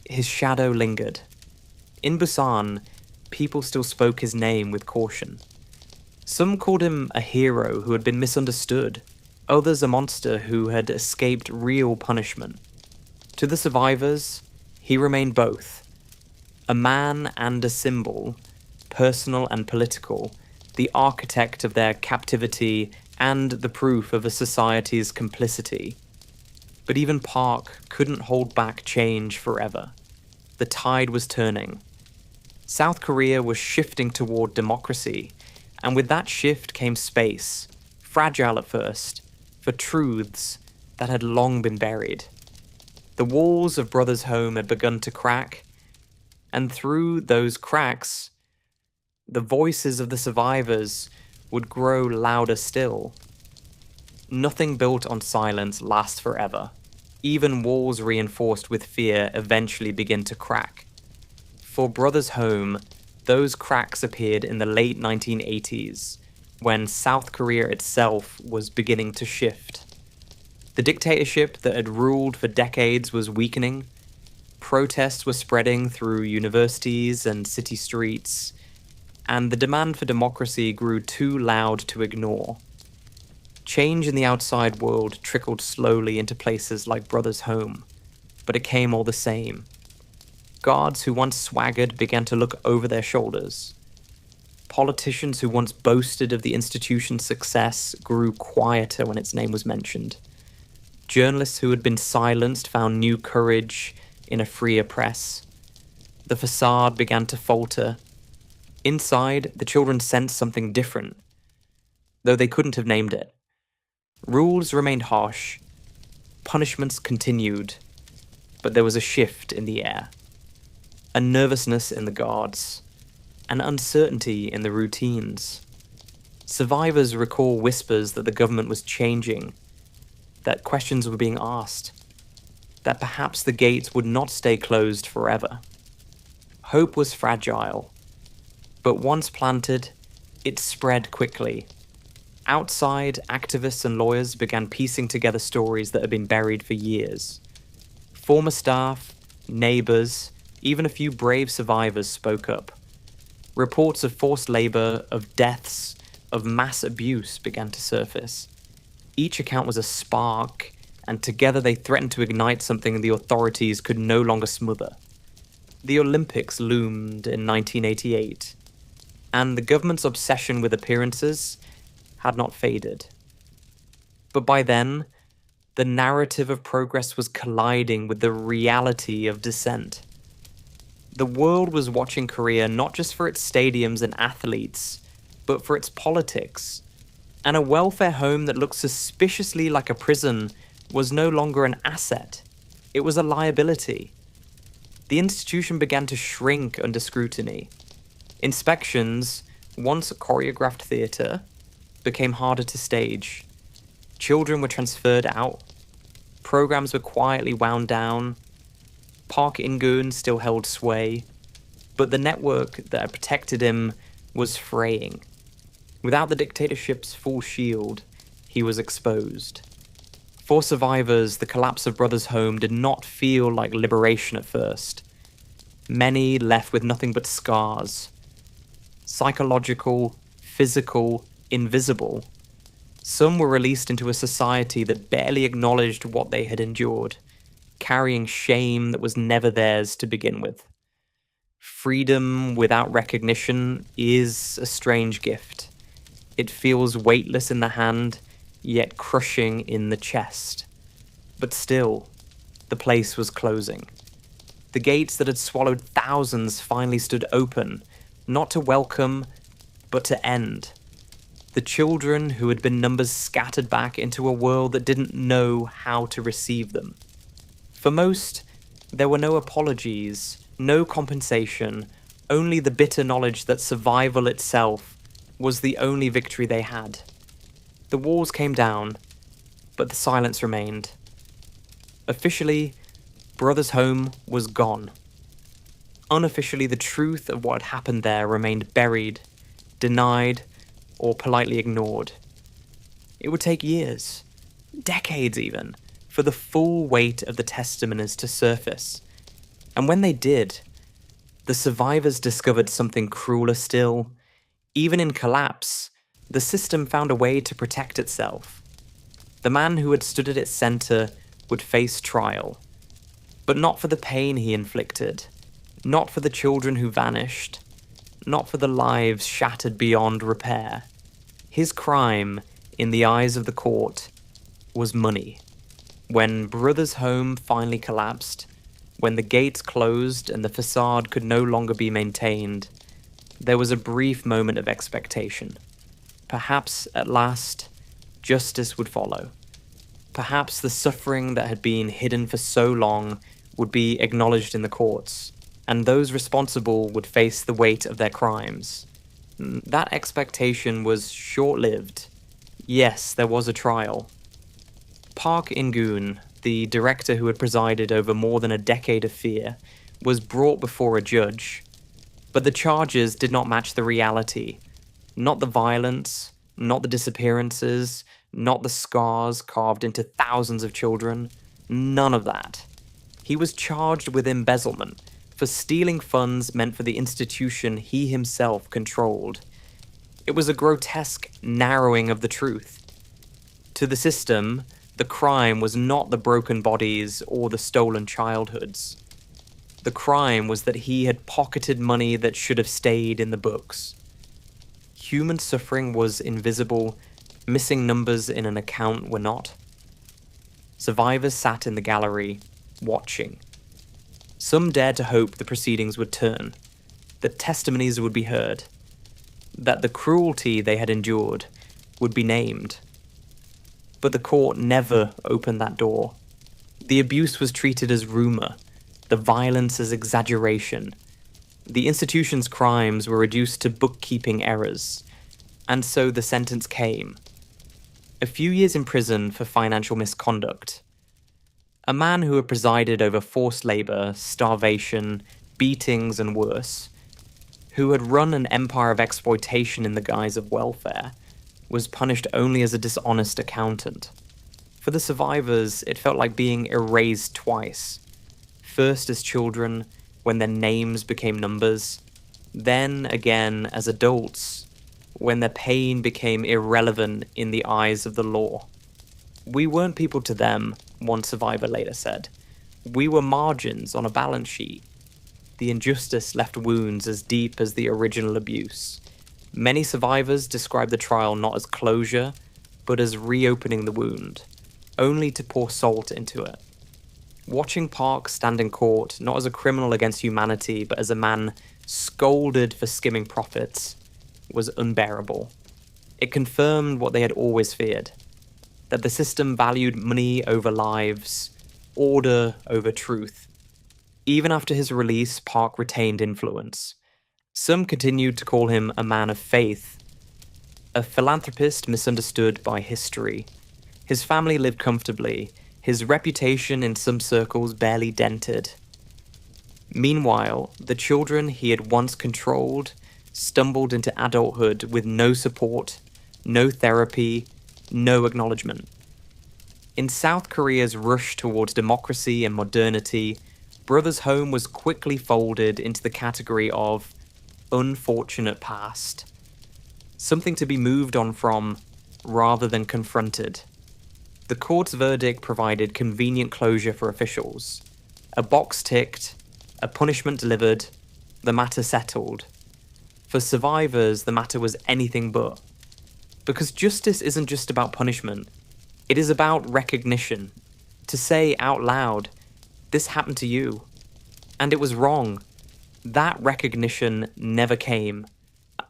his shadow lingered. In Busan, people still spoke his name with caution. Some called him a hero who had been misunderstood, others a monster who had escaped real punishment. To the survivors, he remained both. A man and a symbol, personal and political, the architect of their captivity and the proof of a society's complicity. But even Park couldn't hold back change forever. The tide was turning. South Korea was shifting toward democracy, and with that shift came space, fragile at first, for truths that had long been buried. The walls of Brothers Home had begun to crack, and through those cracks, the voices of the survivors would grow louder still. Nothing built on silence lasts forever. Even walls reinforced with fear eventually begin to crack. For Brothers Home, those cracks appeared in the late 1980s, when South Korea itself was beginning to shift. The dictatorship that had ruled for decades was weakening. Protests were spreading through universities and city streets, and the demand for democracy grew too loud to ignore. Change in the outside world trickled slowly into places like Brothers Home, but it came all the same. Guards who once swaggered began to look over their shoulders. Politicians who once boasted of the institution's success grew quieter when its name was mentioned. Journalists who had been silenced found new courage in a freer press. The facade began to falter. Inside, the children sensed something different, though they couldn't have named it. Rules remained harsh. Punishments continued, but there was a shift in the air. A nervousness in the guards, an uncertainty in the routines. Survivors recall whispers that the government was changing, that questions were being asked, that perhaps the gates would not stay closed forever. Hope was fragile. But once planted, it spread quickly. Outside, activists and lawyers began piecing together stories that had been buried for years. Former staff, neighbors, even a few brave survivors spoke up. Reports of forced labor, of deaths, of mass abuse began to surface. Each account was a spark, and together they threatened to ignite something the authorities could no longer smother. The Olympics loomed in 1988, and the government's obsession with appearances had not faded. But by then, the narrative of progress was colliding with the reality of dissent. The world was watching Korea not just for its stadiums and athletes, but for its politics. And a welfare home that looked suspiciously like a prison was no longer an asset. It was a liability. The institution began to shrink under scrutiny. Inspections, once a choreographed theatre, became harder to stage. Children were transferred out. Programs were quietly wound down. Park In-gun still held sway. But the network that had protected him was fraying. Without the dictatorship's full shield, he was exposed. For survivors, the collapse of Brothers' Home did not feel like liberation at first. Many left with nothing but scars. Psychological, physical, invisible. Some were released into a society that barely acknowledged what they had endured, carrying shame that was never theirs to begin with. Freedom without recognition is a strange gift. It feels weightless in the hand, yet crushing in the chest. But still, the place was closing. The gates that had swallowed thousands finally stood open, not to welcome, but to end. The children who had been numbers scattered back into a world that didn't know how to receive them. For most, there were no apologies, no compensation, only the bitter knowledge that survival itself was the only victory they had. The walls came down, but the silence remained. Officially, Brothers' Home was gone. Unofficially, the truth of what had happened there remained buried, denied, or politely ignored. It would take years, decades even, for the full weight of the testimonies to surface. And when they did, the survivors discovered something crueler still. Even in collapse, the system found a way to protect itself. The man who had stood at its center would face trial, but not for the pain he inflicted, not for the children who vanished, not for the lives shattered beyond repair. His crime, in the eyes of the court, was money. When Brothers' Home finally collapsed, when the gates closed and the facade could no longer be maintained, there was a brief moment of expectation. Perhaps, at last, justice would follow. Perhaps the suffering that had been hidden for so long would be acknowledged in the courts, and those responsible would face the weight of their crimes. That expectation was short-lived. Yes, there was a trial. Park In-gun, the director who had presided over more than a decade of fear, was brought before a judge. But the charges did not match the reality. Not the violence, not the disappearances, not the scars carved into thousands of children. None of that. He was charged with embezzlement, for stealing funds meant for the institution he himself controlled. It was a grotesque narrowing of the truth. To the system, the crime was not the broken bodies or the stolen childhoods. The crime was that he had pocketed money that should have stayed in the books. Human suffering was invisible, missing numbers in an account were not. Survivors sat in the gallery, watching. Some dared to hope the proceedings would turn, that testimonies would be heard, that the cruelty they had endured would be named. But the court never opened that door. The abuse was treated as rumor, the violence as exaggeration. The institution's crimes were reduced to bookkeeping errors, and so the sentence came. A few years in prison for financial misconduct. A man who had presided over forced labor, starvation, beatings, and worse, who had run an empire of exploitation in the guise of welfare, was punished only as a dishonest accountant. For the survivors, it felt like being erased twice. First as children, when their names became numbers, then again as adults, when their pain became irrelevant in the eyes of the law. We weren't people to them, one survivor later said. We were margins on a balance sheet. The injustice left wounds as deep as the original abuse. Many survivors describe the trial not as closure, but as reopening the wound, only to pour salt into it. Watching Park stand in court, not as a criminal against humanity, but as a man scolded for skimming profits, was unbearable. It confirmed what they had always feared, that the system valued money over lives, order over truth. Even after his release, Park retained influence. Some continued to call him a man of faith, a philanthropist misunderstood by history. His family lived comfortably, his reputation in some circles barely dented. Meanwhile, the children he had once controlled stumbled into adulthood with no support, no therapy, no acknowledgement. In South Korea's rush towards democracy and modernity, Brothers Home was quickly folded into the category of unfortunate past. Something to be moved on from, rather than confronted. The court's verdict provided convenient closure for officials. A box ticked, a punishment delivered, the matter settled. For survivors, the matter was anything but. Because justice isn't just about punishment, it is about recognition. To say out loud, this happened to you, and it was wrong. That recognition never came.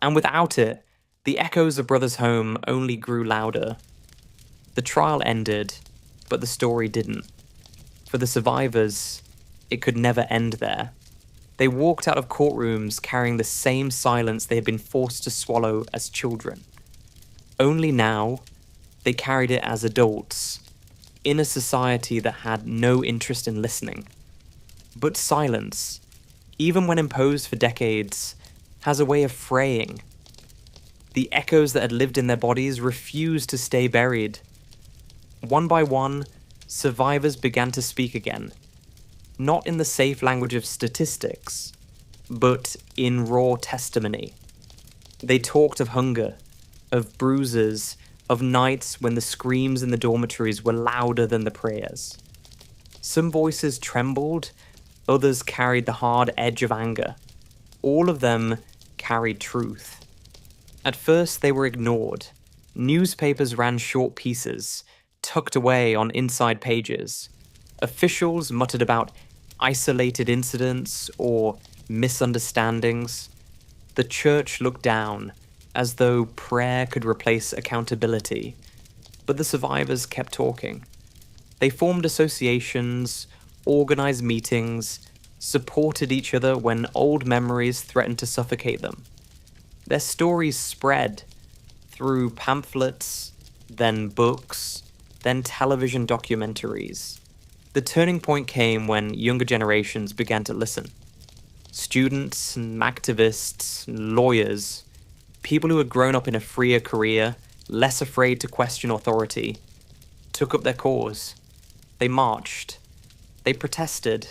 And without it, the echoes of Brothers Home only grew louder. The trial ended, but the story didn't. For the survivors, it could never end there. They walked out of courtrooms carrying the same silence they had been forced to swallow as children. Only now, they carried it as adults, in a society that had no interest in listening. But silence, even when imposed for decades, has a way of fraying. The echoes that had lived in their bodies refused to stay buried. One by one, survivors began to speak again, not in the safe language of statistics, but in raw testimony. They talked of hunger, of bruises, of nights when the screams in the dormitories were louder than the prayers. Some voices trembled, others carried the hard edge of anger. All of them carried truth. At first they were ignored. Newspapers ran short pieces, tucked away on inside pages. Officials muttered about isolated incidents or misunderstandings. The church looked down, as though prayer could replace accountability. But the survivors kept talking. They formed associations, organized meetings, supported each other when old memories threatened to suffocate them. Their stories spread through pamphlets, then books, then television documentaries. The turning point came when younger generations began to listen. Students and activists, and lawyers, people who had grown up in a freer Korea, less afraid to question authority, took up their cause. They marched. They protested.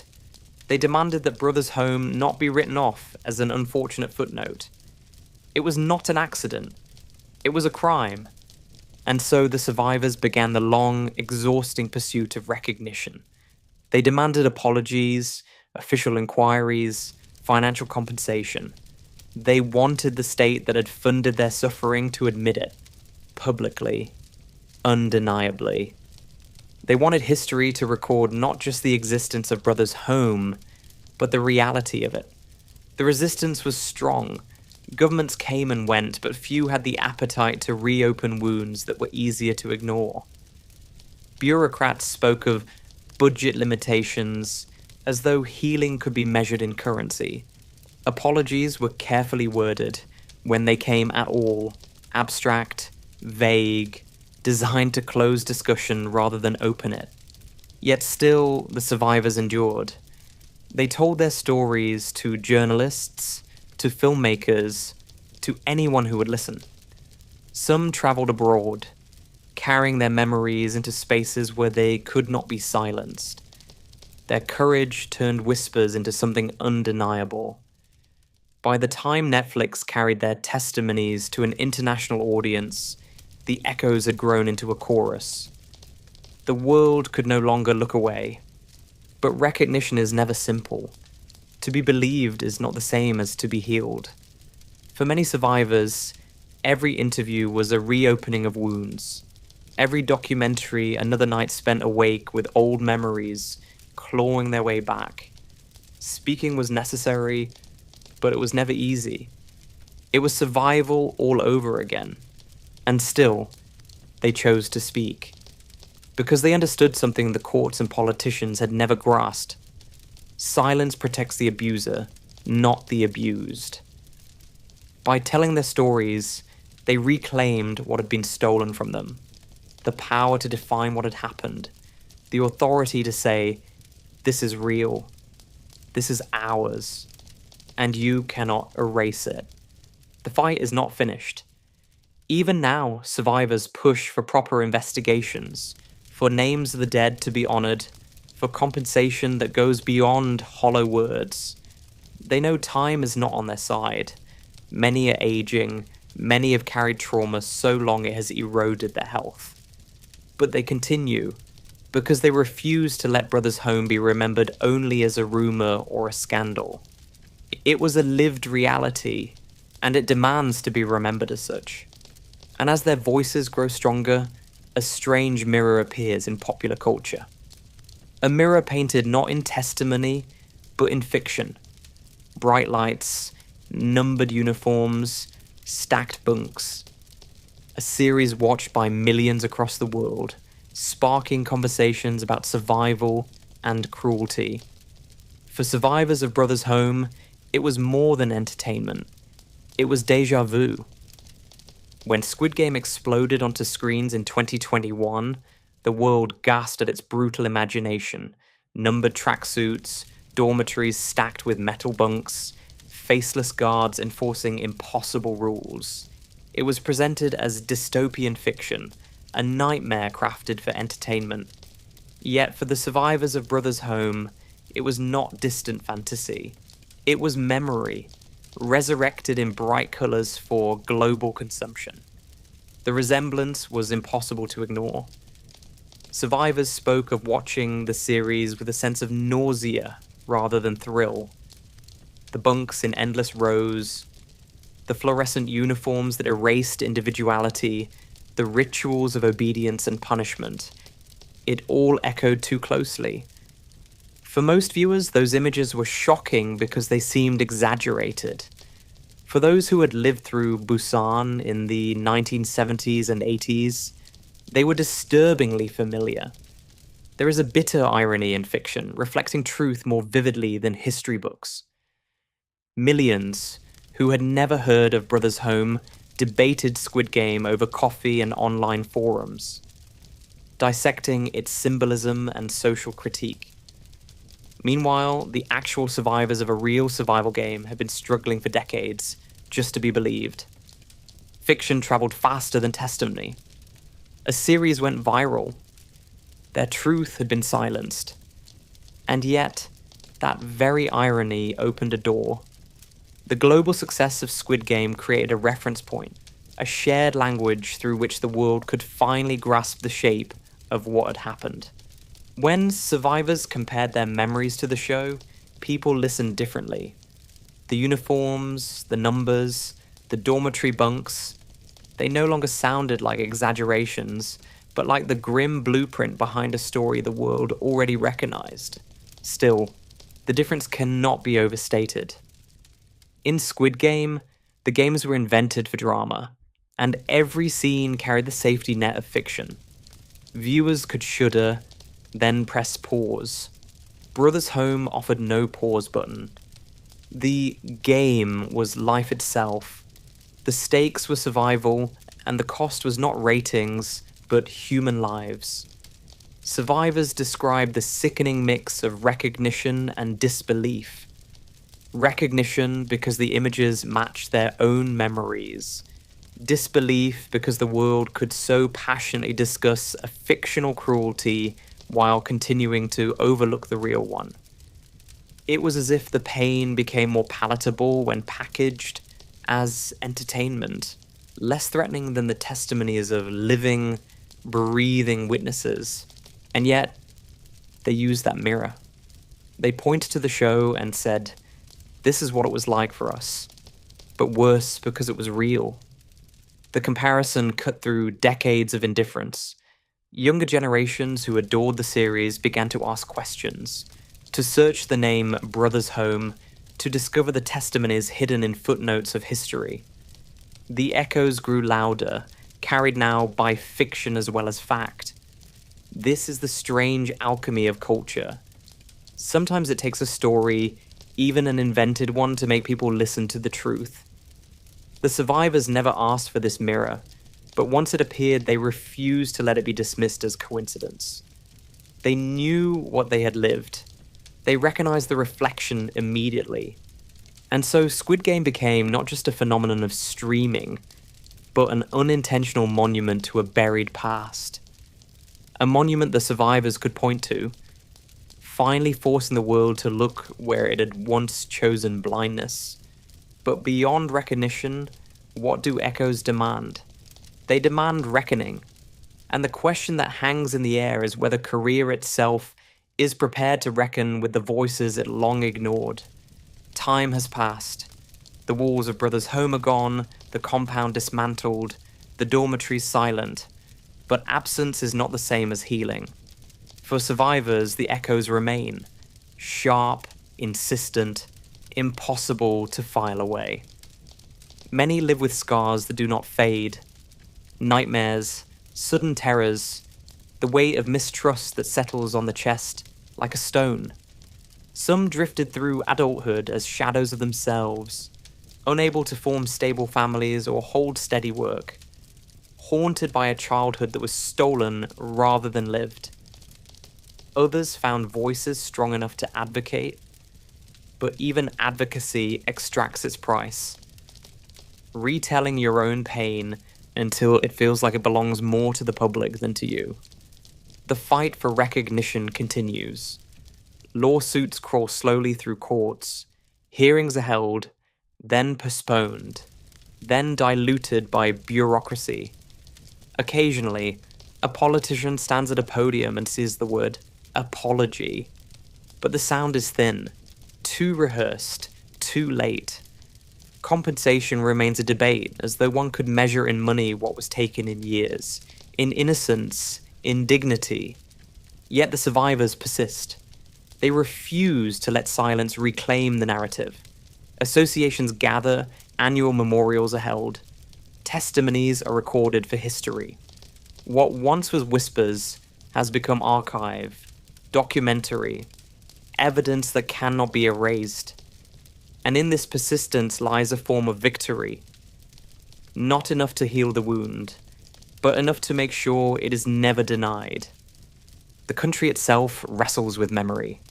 They demanded that Brothers Home not be written off as an unfortunate footnote. It was not an accident. It was a crime. And so the survivors began the long, exhausting pursuit of recognition. They demanded apologies, official inquiries, financial compensation. They wanted the state that had funded their suffering to admit it, publicly, undeniably. They wanted history to record not just the existence of Brothers Home, but the reality of it. The resistance was strong. Governments came and went, but few had the appetite to reopen wounds that were easier to ignore. Bureaucrats spoke of budget limitations, as though healing could be measured in currency. Apologies were carefully worded, when they came at all, abstract, vague, designed to close discussion rather than open it. Yet still, the survivors endured. They told their stories to journalists, to filmmakers, to anyone who would listen. Some traveled abroad, carrying their memories into spaces where they could not be silenced. Their courage turned whispers into something undeniable. By the time Netflix carried their testimonies to an international audience, the echoes had grown into a chorus. The world could no longer look away. But recognition is never simple. To be believed is not the same as to be healed. For many survivors, every interview was a reopening of wounds. Every documentary, another night spent awake with old memories, clawing their way back. Speaking was necessary, but it was never easy. It was survival all over again. And still, they chose to speak. Because they understood something the courts and politicians had never grasped. Silence protects the abuser, not the abused. By telling their stories, they reclaimed what had been stolen from them. The power to define what had happened. The authority to say, this is real. This is ours. And you cannot erase it. The fight is not finished. Even now, survivors push for proper investigations, for names of the dead to be honored, for compensation that goes beyond hollow words. They know time is not on their side. Many are aging, many have carried trauma so long it has eroded their health. But they continue, because they refuse to let Brothers Home be remembered only as a rumor or a scandal. It was a lived reality, and it demands to be remembered as such. And as their voices grow stronger, a strange mirror appears in popular culture. A mirror painted not in testimony, but in fiction. Bright lights, numbered uniforms, stacked bunks. A series watched by millions across the world, sparking conversations about survival and cruelty. For survivors of Brothers Home, it was more than entertainment. It was déjà vu. When Squid Game exploded onto screens in 2021, the world gasped at its brutal imagination. Numbered tracksuits, dormitories stacked with metal bunks, faceless guards enforcing impossible rules. It was presented as dystopian fiction, a nightmare crafted for entertainment. Yet for the survivors of Brothers Home, it was not distant fantasy. It was memory, resurrected in bright colours for global consumption. The resemblance was impossible to ignore. Survivors spoke of watching the series with a sense of nausea rather than thrill. The bunks in endless rows, the fluorescent uniforms that erased individuality, the rituals of obedience and punishment. It all echoed too closely. For most viewers, those images were shocking because they seemed exaggerated. For those who had lived through Busan in the 1970s and 80s, they were disturbingly familiar. There is a bitter irony in fiction, reflecting truth more vividly than history books. Millions who had never heard of Brothers Home debated Squid Game over coffee and online forums, dissecting its symbolism and social critique. Meanwhile, the actual survivors of a real survival game had been struggling for decades just to be believed. Fiction traveled faster than testimony. A series went viral. Their truth had been silenced. And yet, that very irony opened a door. The global success of Squid Game created a reference point, a shared language through which the world could finally grasp the shape of what had happened. When survivors compared their memories to the show, people listened differently. The uniforms, the numbers, the dormitory bunks, they no longer sounded like exaggerations, but like the grim blueprint behind a story the world already recognized. Still, the difference cannot be overstated. In Squid Game, the games were invented for drama, and every scene carried the safety net of fiction. Viewers could shudder, then press pause. Brothers Home offered no pause button. The game was life itself. The stakes were survival, and the cost was not ratings, but human lives. Survivors described the sickening mix of recognition and disbelief. Recognition because the images matched their own memories. Disbelief because the world could so passionately discuss a fictional cruelty while continuing to overlook the real one. It was as if the pain became more palatable when packaged as entertainment, less threatening than the testimonies of living, breathing witnesses. And yet, they used that mirror. They pointed to the show and said, "This is what it was like for us," but worse because it was real. The comparison cut through decades of indifference. Younger generations who adored the series began to ask questions, to search the name Brothers Home, to discover the testimonies hidden in footnotes of history. The echoes grew louder, carried now by fiction as well as fact. This is the strange alchemy of culture. Sometimes it takes a story, even an invented one, to make people listen to the truth. The survivors never asked for this mirror, but once it appeared, they refused to let it be dismissed as coincidence. They knew what they had lived. They recognized the reflection immediately. And so Squid Game became not just a phenomenon of streaming, but an unintentional monument to a buried past. A monument the survivors could point to, finally forcing the world to look where it had once chosen blindness. But beyond recognition, what do echoes demand? They demand reckoning. And the question that hangs in the air is whether Korea itself is prepared to reckon with the voices it long ignored. Time has passed. The walls of Brothers' Home are gone, the compound dismantled, the dormitories silent. But absence is not the same as healing. For survivors, the echoes remain. Sharp, insistent, impossible to file away. Many live with scars that do not fade. Nightmares, sudden terrors, the weight of mistrust that settles on the chest like a stone. Some drifted through adulthood as shadows of themselves, unable to form stable families or hold steady work, haunted by a childhood that was stolen rather than lived. Others found voices strong enough to advocate, but even advocacy extracts its price. Retelling your own pain until it feels like it belongs more to the public than to you. The fight for recognition continues. Lawsuits crawl slowly through courts. Hearings are held, then postponed, then diluted by bureaucracy. Occasionally, a politician stands at a podium and says the word apology, but the sound is thin, too rehearsed, too late. Compensation remains a debate, as though one could measure in money what was taken in years, in innocence, in dignity. Yet the survivors persist. They refuse to let silence reclaim the narrative. Associations gather, annual memorials are held, testimonies are recorded for history. What once was whispers has become archive, documentary, evidence that cannot be erased. And in this persistence lies a form of victory. Not enough to heal the wound, but enough to make sure it is never denied. The country itself wrestles with memory.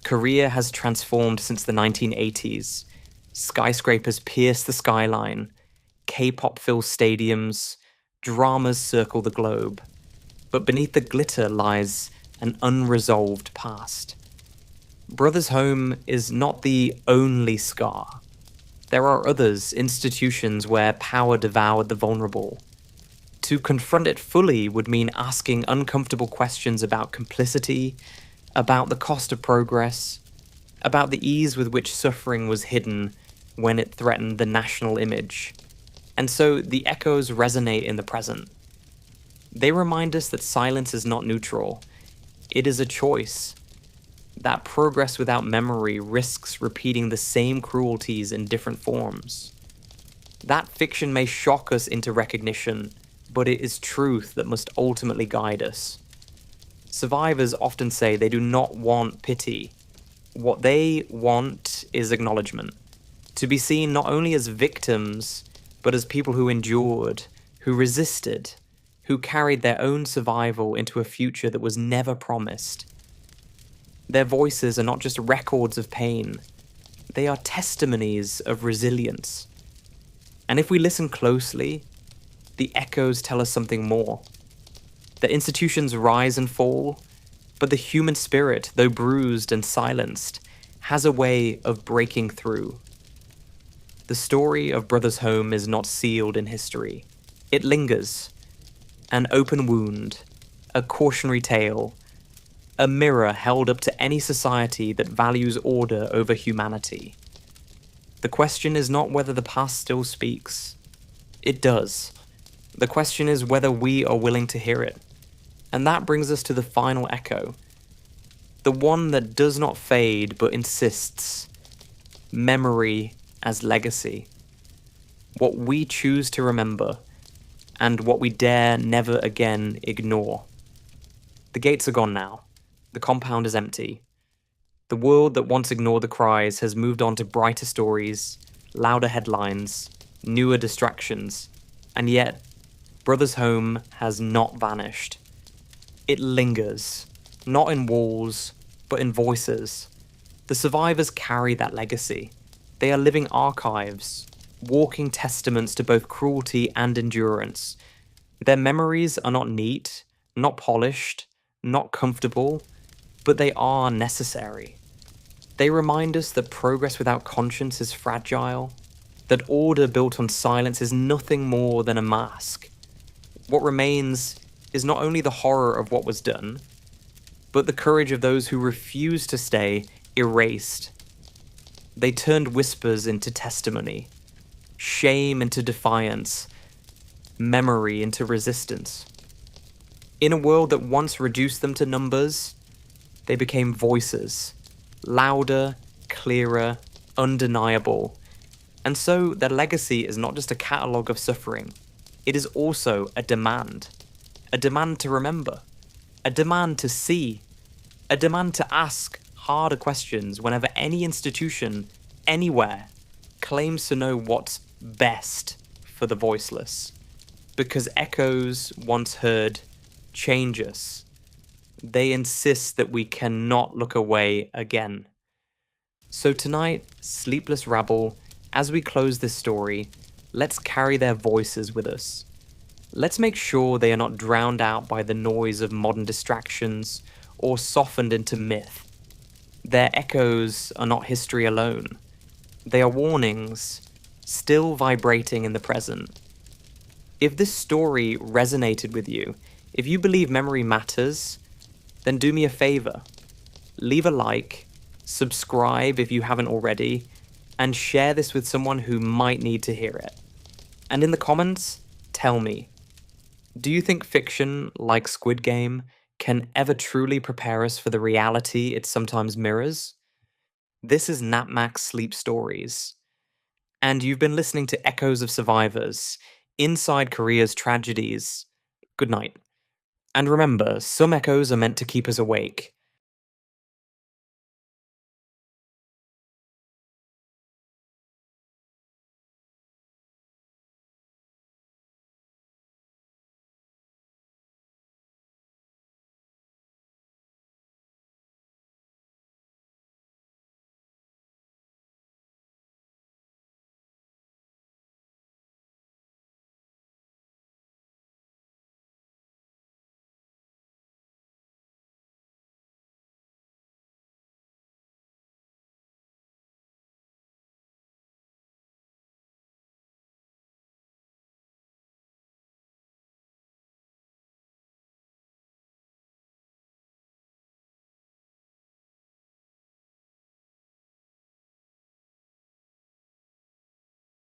Korea has transformed since the 1980s. Skyscrapers pierce the skyline, K-pop fills stadiums, dramas circle the globe. But beneath the glitter lies an unresolved past. Brothers' Home is not the only scar. There are others, institutions where power devoured the vulnerable. To confront it fully would mean asking uncomfortable questions about complicity, about the cost of progress, about the ease with which suffering was hidden when it threatened the national image. And so the echoes resonate in the present. They remind us that silence is not neutral. It is a choice. That progress without memory risks repeating the same cruelties in different forms. That fiction may shock us into recognition, but it is truth that must ultimately guide us. Survivors often say they do not want pity. What they want is acknowledgement. To be seen not only as victims, but as people who endured, who resisted, who carried their own survival into a future that was never promised. Their voices are not just records of pain. They are testimonies of resilience. And if we listen closely, the echoes tell us something more. That institutions rise and fall, but the human spirit, though bruised and silenced, has a way of breaking through. The story of Brothers Home is not sealed in history. It lingers. An open wound, a cautionary tale, a mirror held up to any society that values order over humanity. The question is not whether the past still speaks. It does. The question is whether we are willing to hear it. And that brings us to the final echo. The one that does not fade but insists. Memory as legacy. What we choose to remember, and what we dare never again ignore. The gates are gone now. The compound is empty. The world that once ignored the cries has moved on to brighter stories, louder headlines, newer distractions, and yet, Brothers Home has not vanished. It lingers, not in walls, but in voices. The survivors carry that legacy. They are living archives, walking testaments to both cruelty and endurance. Their memories are not neat, not polished, not comfortable, but they are necessary. They remind us that progress without conscience is fragile, that order built on silence is nothing more than a mask. What remains is not only the horror of what was done, but the courage of those who refused to stay erased. They turned whispers into testimony, shame into defiance, memory into resistance. In a world that once reduced them to numbers, they became voices, louder, clearer, undeniable. And so their legacy is not just a catalogue of suffering, it is also a demand to remember, a demand to see, a demand to ask harder questions whenever any institution, anywhere, claims to know what's best for the voiceless. Because echoes, once heard, change us. They insist that we cannot look away again. So tonight, sleepless rabble, as we close this story, let's carry their voices with us. Let's make sure they are not drowned out by the noise of modern distractions or softened into myth. Their echoes are not history alone. They are warnings, still vibrating in the present. If this story resonated with you, if you believe memory matters, then do me a favor. Leave a like, subscribe if you haven't already, and share this with someone who might need to hear it. And in the comments, tell me, do you think fiction, like Squid Game, can ever truly prepare us for the reality it sometimes mirrors? This is Napmax Sleep Stories, and you've been listening to Echoes of Survivors, inside Korea's tragedies. Good night. And remember, some echoes are meant to keep us awake,